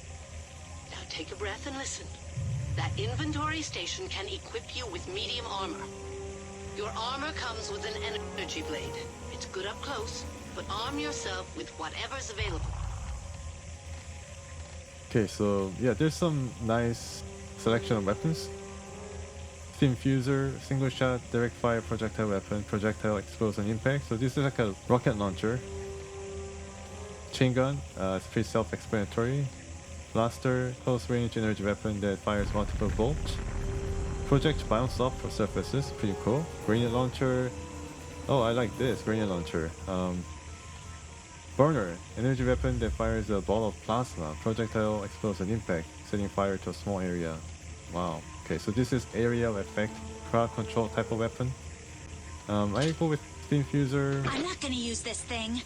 Now take a breath and listen. That inventory station can equip you with medium armor. Your armor comes with an energy blade. It's good up close, but arm yourself with whatever's available. Okay, so yeah, there's some nice selection of weapons. Steam fuser, single shot, direct fire projectile weapon, projectile explosion impact. So this is like a rocket launcher. Chain gun, it's pretty self-explanatory. Blaster, close range energy weapon that fires multiple bolts. Project bounce off for surfaces, pretty cool. Grenade launcher. Oh, I like this grenade launcher. Burner, energy weapon that fires a ball of plasma. Projectile explosion impact, setting fire to a small area. Wow. Okay, so this is area of effect, crowd control type of weapon. I go with steam fuser. I'm not gonna use this thing.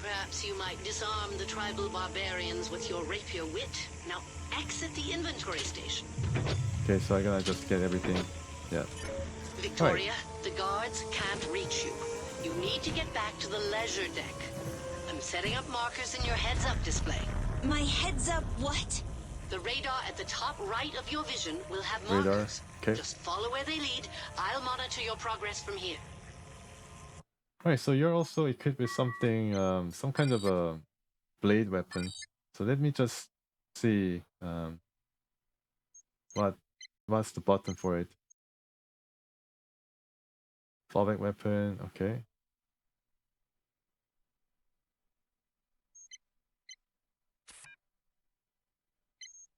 Perhaps you might disarm the tribal barbarians with your rapier wit. Now exit the inventory station. Okay, so I gotta just get everything. Yeah. Victoria, the guards can't reach you. You need to get back to the leisure deck. I'm setting up markers in your heads-up display. My heads-up what? The radar at the top right of your vision will have Radar. markers. Okay. Just follow where they lead. I'll monitor your progress from here. Alright, so you're also equipped with something, some kind of a blade weapon. So let me just see what's the button for it. Fallback weapon, okay.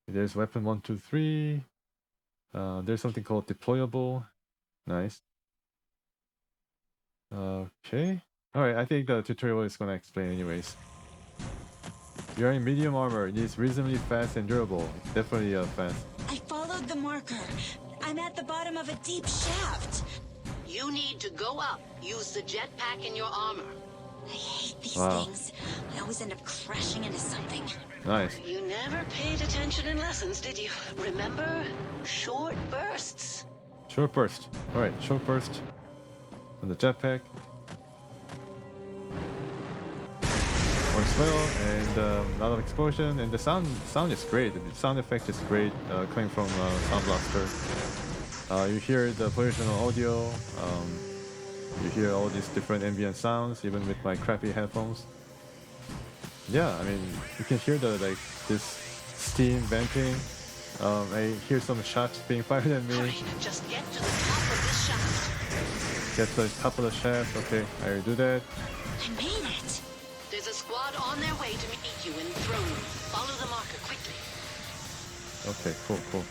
There's weapon 1, 2, 3. There's something called deployable. Nice. Okay. Alright, I think the tutorial is gonna explain anyways. You're in medium armor. It is reasonably fast and durable. Definitely fast. I followed the marker. I'm at the bottom of a deep shaft. You need to go up. Use the jetpack in your armor. I hate these Wow. things. I always end up crashing into something. Nice. You never paid attention in lessons, did you? Remember? Short bursts. Short burst. Alright, short burst. on the jetpack. Works well, and a lot of explosion, and the sound is great. The sound effect is great, coming from Sound Blaster. You hear the professional audio. You hear all these different ambient sounds, even with my crappy headphones. Yeah, I mean, you can hear this steam venting. I hear some shots being fired at me. Just get to the top of this shaft. Get to the top of the shaft. Okay, I do that. I made it. There's a squad on their way to meet you in the throne room. Follow the marker quickly. Okay, cool.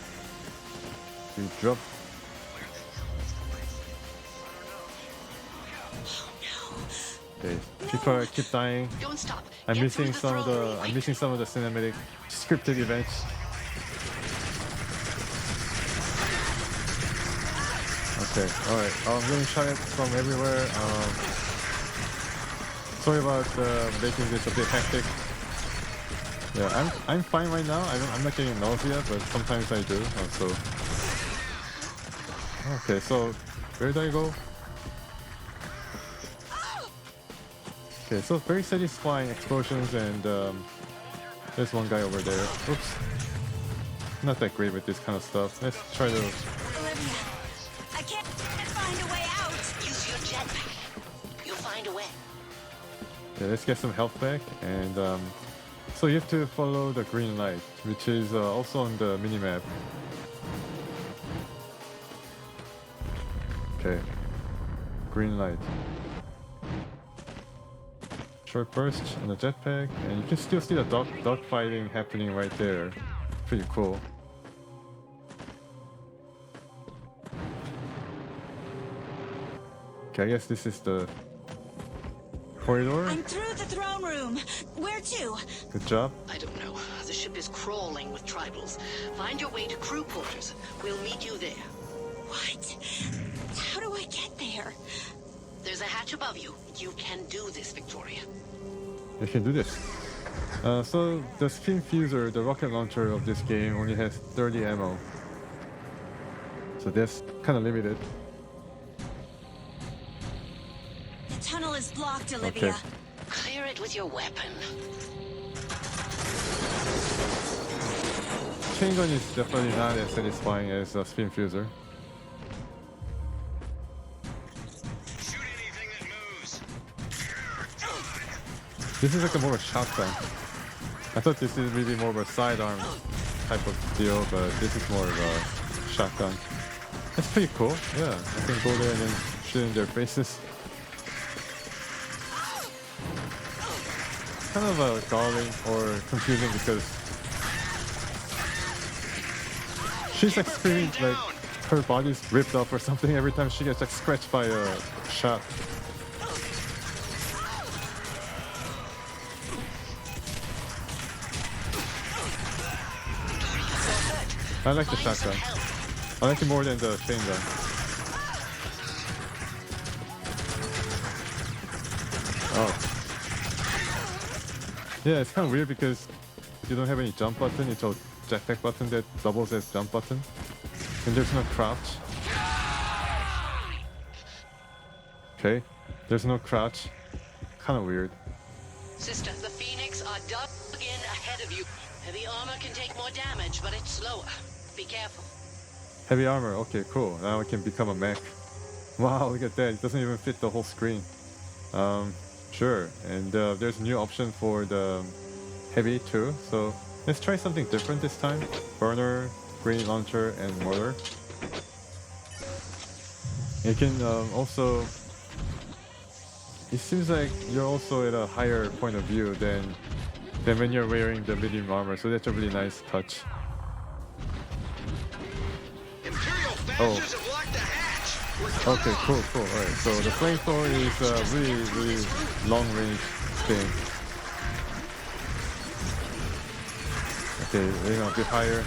We drop. Okay, people keep dying. Don't stop. I'm missing some of the cinematic scripted events. Okay, alright. I'm getting shot from everywhere. Sorry about making this a bit hectic. Yeah, I'm fine right now. I'm not getting nausea, but sometimes I do. So okay, so where do I go? Okay, so very satisfying explosions, and there's one guy over there. Oops. Not that great with this kind of stuff. Let's try to... Olivia, I can't find a way out. Use your jetpack. You'll find a way. Yeah, let's get some health back, and so you have to follow the green light, which is also on the minimap. Okay. Green light. Short burst on the jetpack, and you can still see the dog fighting happening right there. Pretty cool. Okay, I guess this is the corridor. I'm through the throne room. Where to? Good job. I don't know. The ship is crawling with tribals. Find your way to crew quarters. We'll meet you there. What? How do I get there? There's a hatch above you. You can do this, Victoria. You can do this. So the spin fuser, the rocket launcher of this game, only has 30 ammo. So that's kind of limited. The tunnel is blocked, Olivia. Okay. Clear it with your weapon. Chain gun is definitely not as satisfying as a spin fuser. This is like a more of a shotgun. I thought this is really more of a sidearm type of deal, but this is more of a shotgun. That's pretty cool. Yeah, I can go there and then shoot in their faces. Kind of galling or confusing because she's like screaming like her body's ripped off or something every time she gets like scratched by a shot. I like the shotgun. I like it more than the chain gun. Oh. Yeah, it's kind of weird because you don't have any jump button. It's a jetpack button that doubles as jump button. And there's no crouch. Okay, there's no crouch. Kind of weird. Sister, the Phoenix are dug in ahead of you. Heavy armor can take more damage, but it's slower. Be careful. Heavy armor, okay, cool. Now I can become a mech. Wow, look at that. It doesn't even fit the whole screen. Sure. And there's a new option for the heavy too. So let's try something different this time. Burner, grenade launcher, and mortar. You can also... It seems like you're also at a higher point of view than when you're wearing the medium armor. So that's a really nice touch. Oh. Okay, cool. Alright, so the flamethrower is a really long range thing. Okay, aim a bit higher.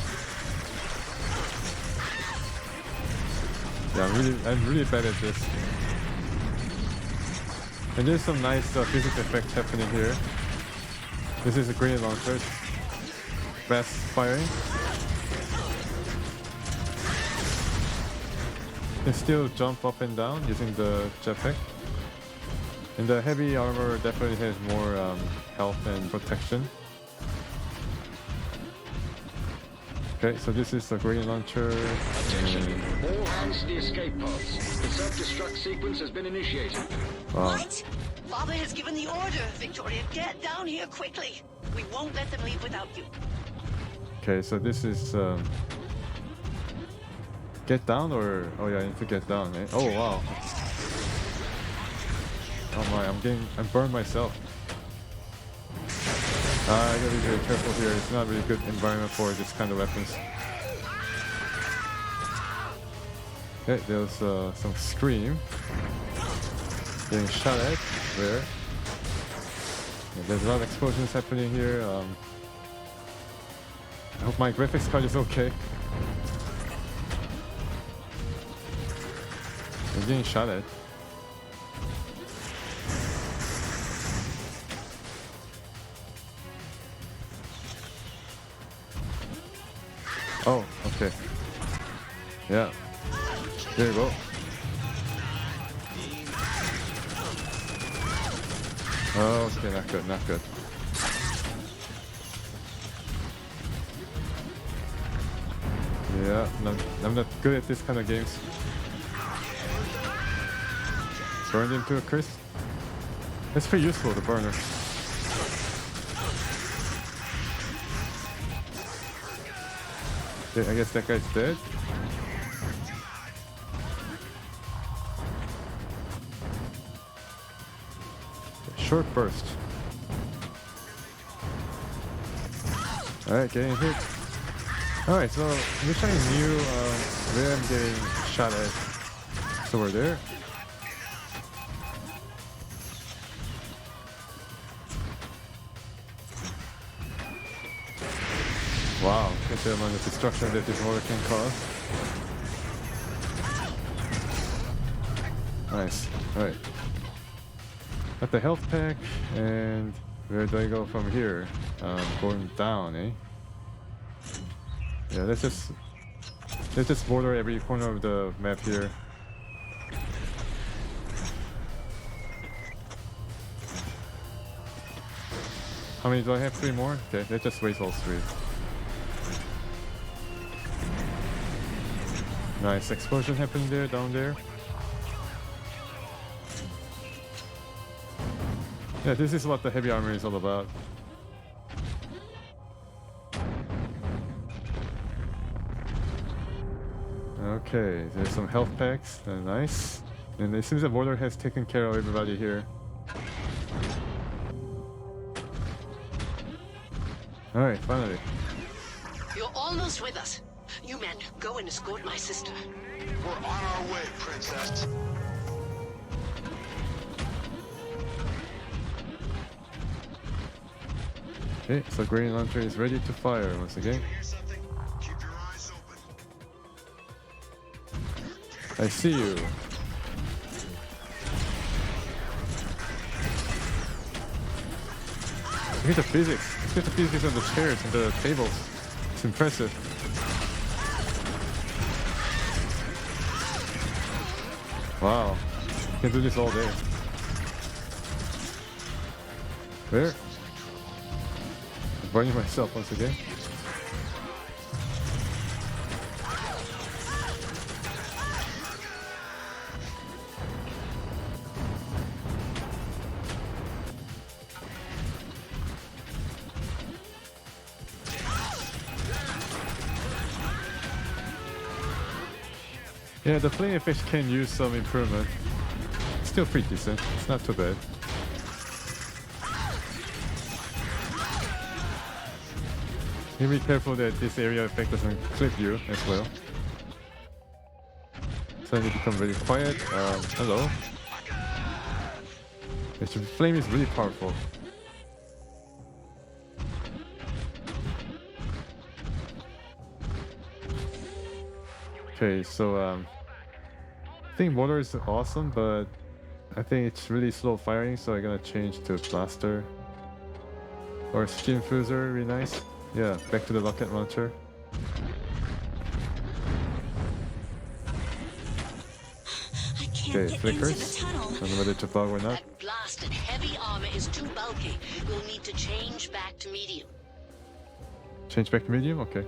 Yeah, I'm really bad at this. And there's some nice physics effects happening here. This is a grenade launcher. Fast firing. can still jump up and down using the jetpack. And the heavy armor definitely has more health and protection. Okay, so this is the grenade launcher. Attention, all hands to the escape pods. The self-destruct sequence has been initiated. Wow. What? Father has given the order, Victoria. Get down here quickly. We won't let them leave without you. Okay, so this is get down, or oh yeah, I need to get down. Eh? Oh wow. Oh my, I'm burned myself. I gotta be very careful here. It's not really good environment for this kind of weapons. Okay, there's some scream. Getting shot at. Where? Yeah, there's a lot of explosions happening here. I hope my graphics card is okay. I'm getting shot at. Oh, okay. Yeah. There you go. Oh, okay, not good, not good. Yeah, I'm not good at this kind of games. Burned him to a crisp. It's pretty useful, the burner. Okay, I guess that guy's dead. Short burst. Alright, getting hit. Alright, so I'm just trying new where I'm getting shot at. So we're there. Wow, get the amount of destruction that this water can cause. Nice. Alright. Got the health pack, and where do I go from here? Going down, eh? Yeah, let's just border every corner of the map here. How many do I have? 3 more? Okay, let's just waste all 3. Nice explosion happening there, down there. Yeah, this is what the heavy armor is all about. Okay, there's some health packs. Nice. And it seems the border has taken care of everybody here. Alright, finally. You're almost with us. You men, go and escort my sister. We're on our way, Princess. Okay, so grenade launcher is ready to fire once again. I see you. Look at the physics. Look at the physics of the chairs and the tables. It's impressive. Wow. You can do this all day. Where? I'm burning myself once again. Yeah, the flame fish can use some improvement. Still pretty decent. It's not too bad. You be careful that this area effect doesn't clip you as well. So I need to become very quiet. Hello. This flame is really powerful. Okay, so I think mortar is awesome, but I think it's really slow firing, so I'm gonna change to blaster or steam fusor. Really nice. Yeah, back to the rocket launcher. can't Okay, get into the flickers. tunnel. Don't know whether it's a bug or not. That blasted heavy armor is too bulky. We'll need to change back to medium. Change back to medium? Okay.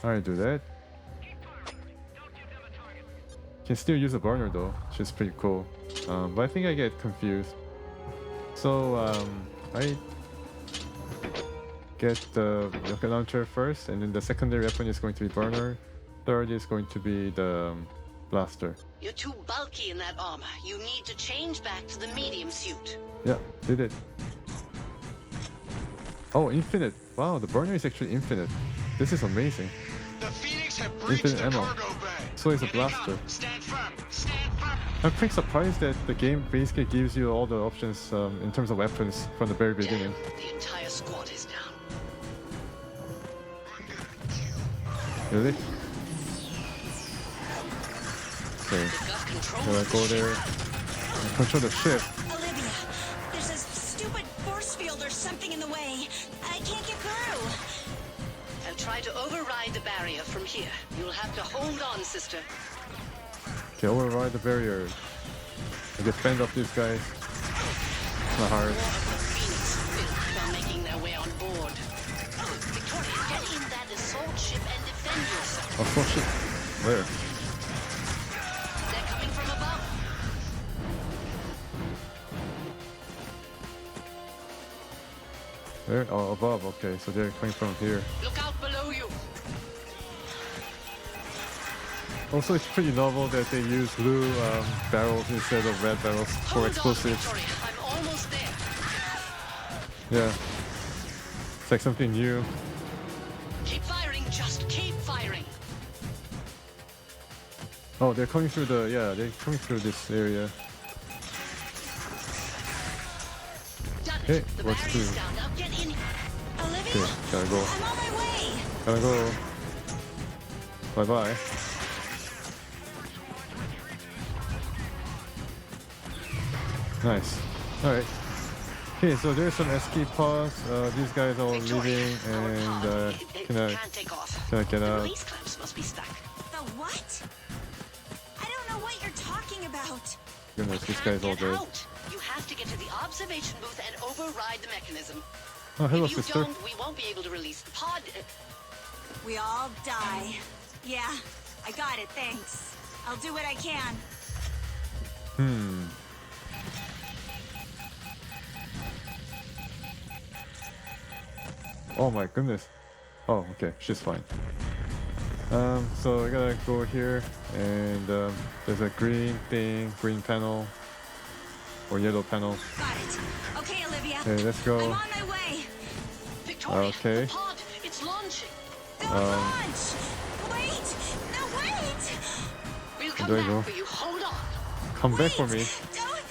Alright, do that. Can still use a burner though, which is pretty cool. But I think I get confused. So, I get the rocket launcher first, and then the secondary weapon is going to be burner. Third is going to be the blaster. You're too bulky in that armor. You need to change back to the medium suit. Yeah, did it. Oh, infinite. Wow, the burner is actually infinite. This is amazing. The Phoenix have breached Infinite the ammo. cargo bay. So is a Here they come. blaster. Stand firm. Stand firm. I'm pretty surprised that the game basically gives you all the options in terms of weapons from the very beginning. The entire squad is down. Really? Okay. Will I go there and control the ship? Olivia, there's a stupid force field or something in the way. I can't get through. I'll try to override the barrier from here. You'll have to hold on, sister. Okay, override the barrier. I get fend off these guys. It's not hard. Filth are making their way on board. Victoria, get in that assault ship and defend yourself. Oh, shit. Where? They're coming from above. Where? Oh, above. Okay, so they're coming from here. Look out below you. Also, it's pretty novel that they use blue barrels instead of red barrels for explosives. I'm almost there. Yeah. It's like something new. Keep firing, just keep firing. Oh, they're coming through the, yeah, they're coming through this area. Okay, what's through? Okay, gotta go. I'm on my way. Gotta go. Bye-bye. Nice. Alright. Okay, so there's some escape pods. These guys are all leaving, and can I get out? Police clamps must be stuck. The what? I don't know what you're talking about. Goodness, this guy's all dead. You have to get to the observation booth and override the mechanism. Oh, hello, if you sister. don't, we won't be able to release the pod. We all die. Yeah, I got it, thanks. I'll do what I can. Oh my goodness. Oh, okay, she's fine. So I gotta go here, and there's a green thing, green panel, or yellow panel. Got it. Okay, Olivia. Okay, let's go. I'm on my way. Victoria, Okay. the pod, it's launching. Don't launch! Wait! No, wait! We'll come There you back go. for you. Hold on. Come back for me. Don't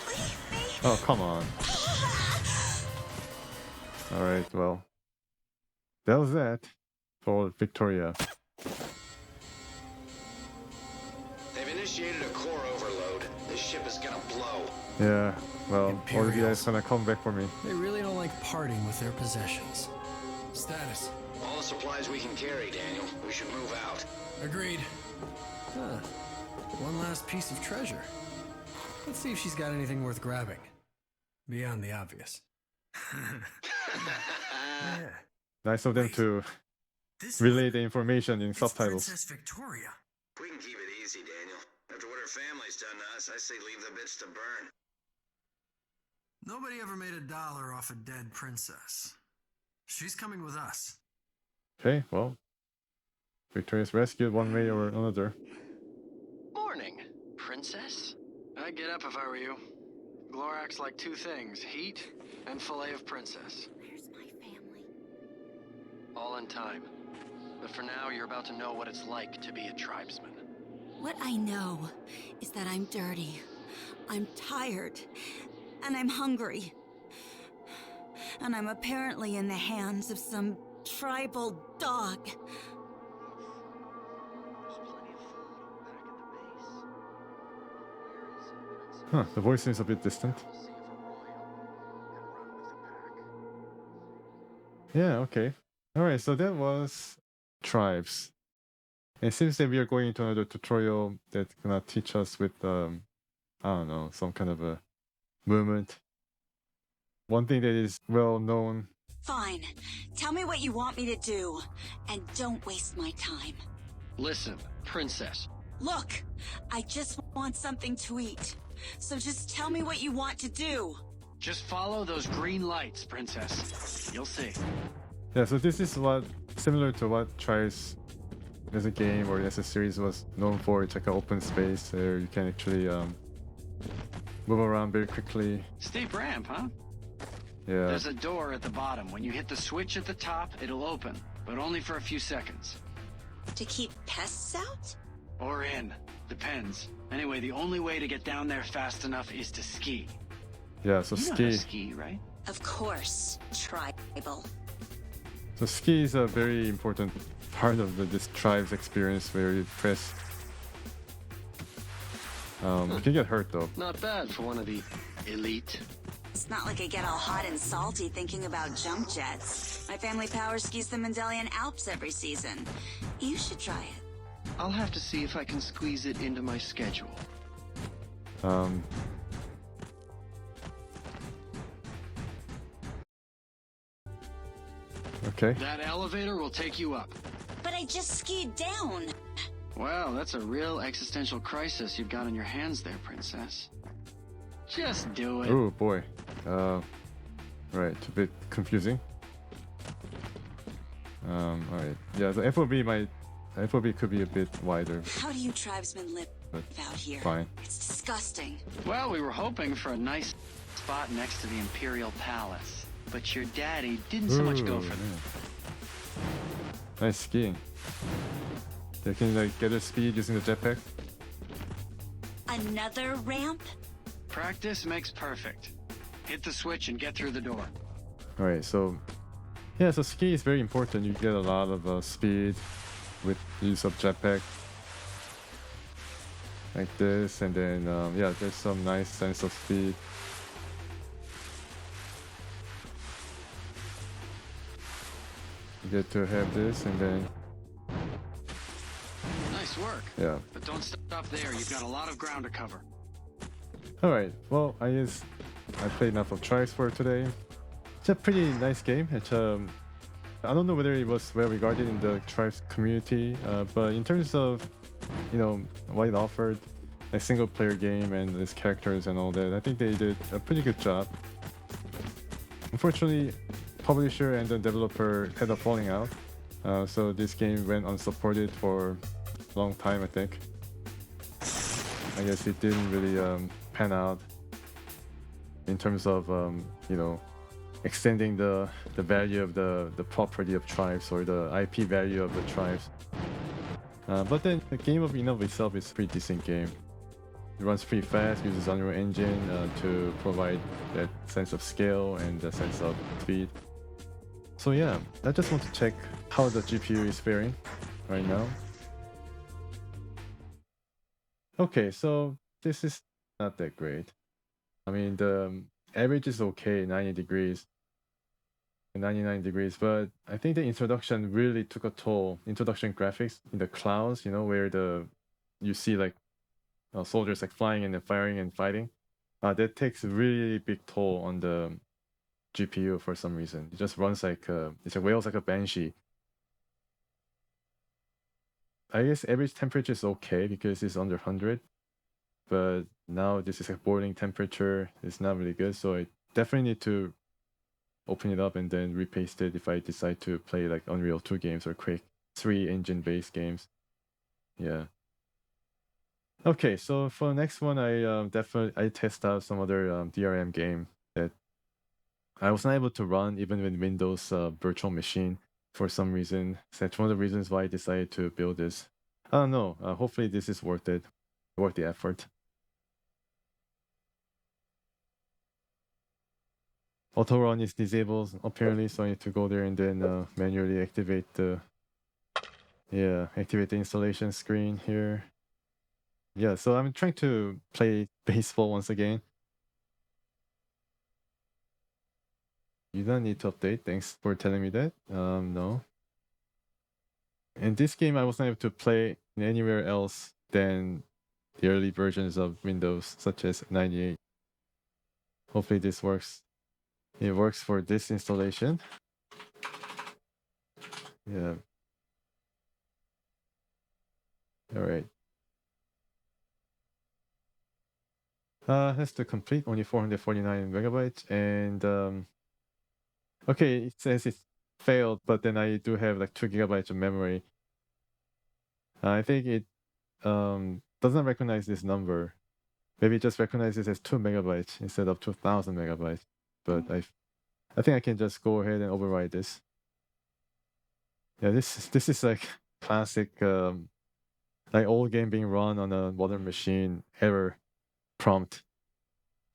leave me. Oh, come on. Alright, well. That was that for Victoria. They've initiated a core overload. This ship is gonna blow. Yeah, well, Olivia is gonna come back for me. They really don't like parting with their possessions. Status. All the supplies we can carry, Daniel. We should move out. Agreed. Huh. One last piece of treasure. Let's see if she's got anything worth grabbing. Beyond the obvious. Yeah. Nice of them to relay the information in subtitles. Victoria. We can keep it easy, Daniel. After what her family's done to us, I say leave the bits to burn. Nobody ever made $1 off a dead princess. She's coming with us. Okay, well. Victoria's rescued one way or another. Morning, princess. I'd get up if I were you. Glorax like two things, heat and fillet of princess. Where's my family? All in time. But for now, you're about to know what it's like to be a tribesman. What I know is that I'm dirty, I'm tired, and I'm hungry. And I'm apparently in the hands of some tribal dog. Huh, the voice seems a bit distant. Yeah, okay. Alright, so that was Tribes. And it seems that we are going into another tutorial that's gonna teach us with I don't know, some kind of a movement. One thing that is well known. Fine. Tell me what you want me to do, and don't waste my time. Listen, Princess. Look, I just want something to eat. So just tell me what you want to do. Just follow those green lights, Princess. You'll see. Yeah, so this is what similar to what Trials as a game or as a series was known for. It's like an open space where you can actually move around very quickly. Steep ramp, huh? Yeah. There's a door at the bottom. When you hit the switch at the top, it'll open, but only for a few seconds. To keep pests out? Or in. Depends. Anyway, the only way to get down there fast enough is to ski. Yeah, so You know how ski. to ski, right? Of course, tribal. So ski is a very important part of this Tribes experience where you press. You can get hurt though. Not bad for one of the elite. It's not like I get all hot and salty thinking about jump jets. My family power skis the Mendelian Alps every season. You should try it. I'll have to see if I can squeeze it into my schedule. Okay. That elevator will take you up. But I just skied down. Wow, that's a real existential crisis you've got on your hands there, Princess. Just do it. Oh boy. Right, a bit confusing. Alright. Yeah, the FOB could be a bit wider. How do you tribesmen live But out here? fine. It's disgusting. Well, we were hoping for a nice spot next to the Imperial Palace. But your daddy didn't so much go Ooh, for that. yeah. Nice skiing. They can like get a speed using the jetpack. Another ramp? Practice makes perfect. Hit the switch and get through the door. Alright, so yeah, so ski is very important. You get a lot of speed with use of jetpack. Like this, and then yeah, there's some nice sense of speed. You get to have this, and then Nice work. yeah. But don't stop there. You've got a lot of ground to cover. Alright, well, I guess I played enough of Trials for today. It's a pretty nice game. It's I don't know whether it was well regarded in the Trials community, but in terms of, you know, what it offered, a single player game and its characters and all that, I think they did a pretty good job. Unfortunately, publisher and the developer had a falling out, so this game went unsupported for a long time, I think. I guess it didn't really pan out in terms of you know, extending the value of the property of Tribes or the IP value of the Tribes. But then the game in of itself is a pretty decent game. It runs pretty fast, uses Unreal Engine to provide that sense of scale and the sense of speed. So yeah, I just want to check how the GPU is faring right now. Okay, so this is not that great. I mean, the average is okay, 90 degrees, 99 degrees, but I think the introduction really took a toll. Introduction graphics in the clouds, you know, where you see like soldiers like flying and firing and fighting. That takes a really big toll on the GPU for some reason. It just runs like it wails like a banshee. I guess average temperature is okay because it's under 100, but now this is like boiling temperature. It's not really good, so I definitely need to open it up and then repaste it if I decide to play like Unreal 2 games or Quake 3 engine based games. Yeah. Okay, so for the next one, I test out some other DRM game that I was not able to run even with Windows virtual machine for some reason. So that's one of the reasons why I decided to build this. I don't know. Hopefully this is worth it, worth the effort. Auto run is disabled apparently, so I need to go there and then manually activate the installation screen here. Yeah, so I'm trying to play baseball once again. You don't need to update. Thanks for telling me that. No. And this game I wasn't able to play anywhere else than the early versions of Windows, such as 98. Hopefully this works. It works for this installation. Yeah. All right. That's the complete, only 449 megabytes. And okay, it says it failed, but then I do have like 2 gigabytes of memory. I think it doesn't recognize this number. Maybe it just recognizes as 2 megabytes instead of 2000 megabytes. But I think I can just go ahead and override this. Yeah, this is like classic like old game being run on a modern machine error prompt.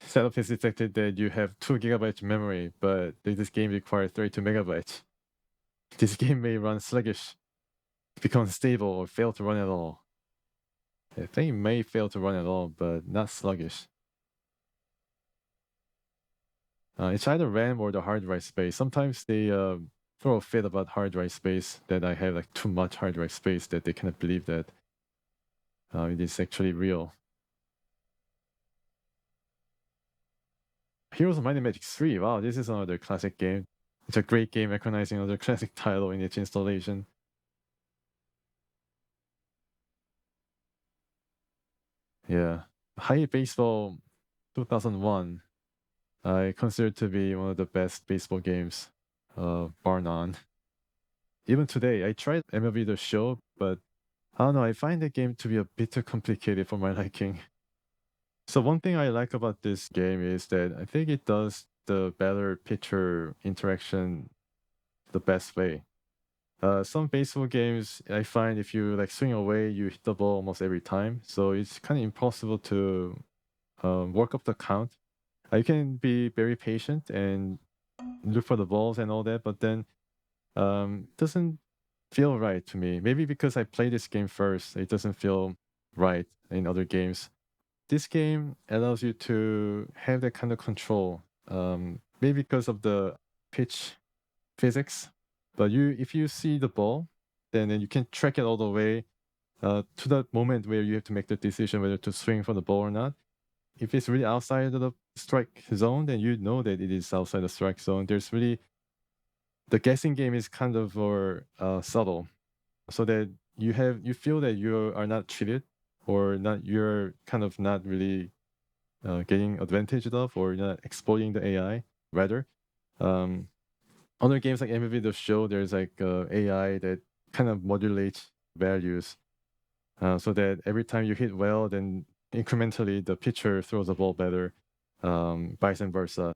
Setup has detected that you have 2 gigabytes memory, but this game requires 32 megabytes. This game may run sluggish, become unstable, or fail to run at all. I think it may fail to run at all, but not sluggish. It's either RAM or the hard drive space. Sometimes they throw a fit about hard drive space, that I have like too much hard drive space, that they cannot believe that it is actually real. Heroes of Might and Magic 3. Wow, this is another classic game. It's a great game recognizing another classic title in its installation. Yeah. High Baseball 2001. I consider to be one of the best baseball games, bar none. Even today, I tried MLB The Show, but I don't know, I find the game to be a bit too complicated for my liking. So one thing I like about this game is that I think it does the batter-pitcher interaction the best way. Some baseball games, I find if you like swing away, you hit the ball almost every time. So it's kind of impossible to work up the count. You can be very patient and look for the balls and all that, but then doesn't feel right to me. Maybe because I played this game first, it doesn't feel right in other games. This game allows you to have that kind of control. Maybe because of the pitch physics, but if you see the ball, then you can track it all the way to that moment where you have to make the decision whether to swing for the ball or not. If it's really outside of the strike zone, then you know that it is outside the strike zone. There's really the guessing game is kind of more subtle, so that you feel that you are not cheated, or not, you're kind of not really getting advantage of, or not exploiting the AI. Rather, other games like MLB The Show, there's like AI that kind of modulates values, so that every time you hit well, then incrementally the pitcher throws the ball better, vice versa.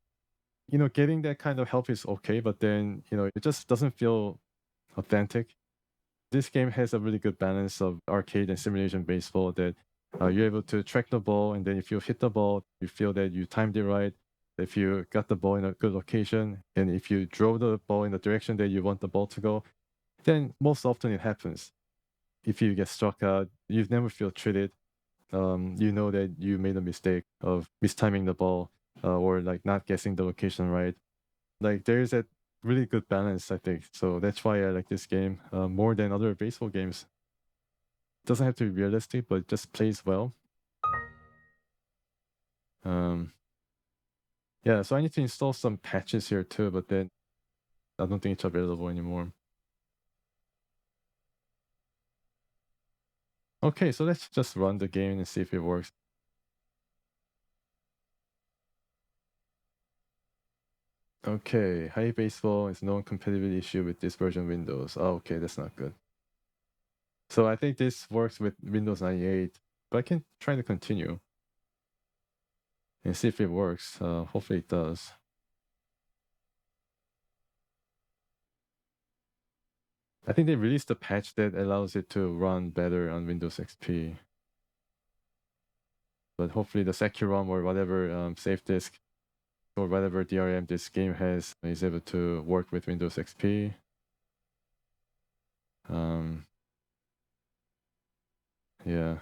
Getting that kind of help is okay, but then it just doesn't feel authentic. This game has a really good balance of arcade and simulation baseball, that you're able to track the ball, and then if you hit the ball, you feel that you timed it right. If you got the ball in a good location, and if you drove the ball in the direction that you want the ball to go, then most often it happens. If you get struck out, you never feel treated. You know that you made a mistake of mistiming the ball, or like not guessing the location right. Like there's a really good balance, I think. So that's why I like this game more than other baseball games. It doesn't have to be realistic, but it just plays well. Yeah, so I need to install some patches here too, but then I don't think it's available anymore. Okay, so let's just run the game and see if it works. Okay, High Baseball is no compatibility issue with this version of Windows. Oh, okay, that's not good. So I think this works with Windows 98, but I can try to continue and see if it works. Hopefully it does. I think they released a patch that allows it to run better on Windows XP. But hopefully the Securom or whatever safe disk or whatever DRM this game has is able to work with Windows XP. Yeah.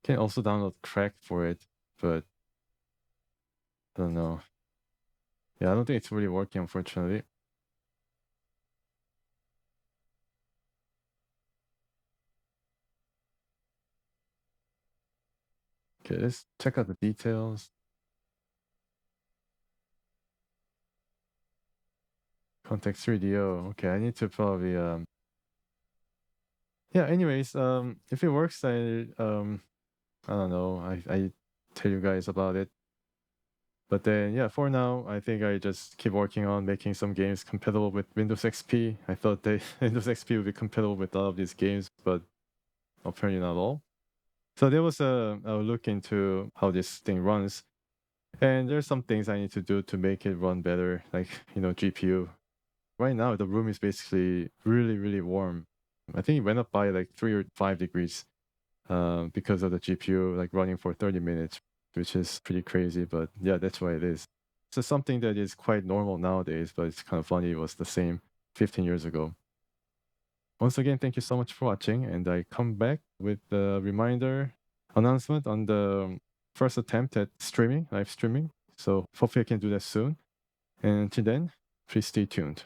Can also download crack for it, but I don't know. Yeah, I don't think it's really working, unfortunately. Okay, let's check out the details. Context 3DO. Okay, I need to probably yeah, anyways, if it works, I don't know, I tell you guys about it. But then yeah, for now, I think I just keep working on making some games compatible with Windows XP. I thought they Windows XP would be compatible with all of these games, but apparently not all. So there was a look into how this thing runs. And there's some things I need to do to make it run better, like, GPU. Right now, the room is basically really, really warm. I think it went up by like 3 or 5 degrees because of the GPU like running for 30 minutes, which is pretty crazy. But yeah, that's why it is. So something that is quite normal nowadays, but it's kind of funny. It was the same 15 years ago. Once again, thank you so much for watching. And I come back with a reminder announcement on the first attempt at live streaming. So hopefully I can do that soon. And until then, please stay tuned.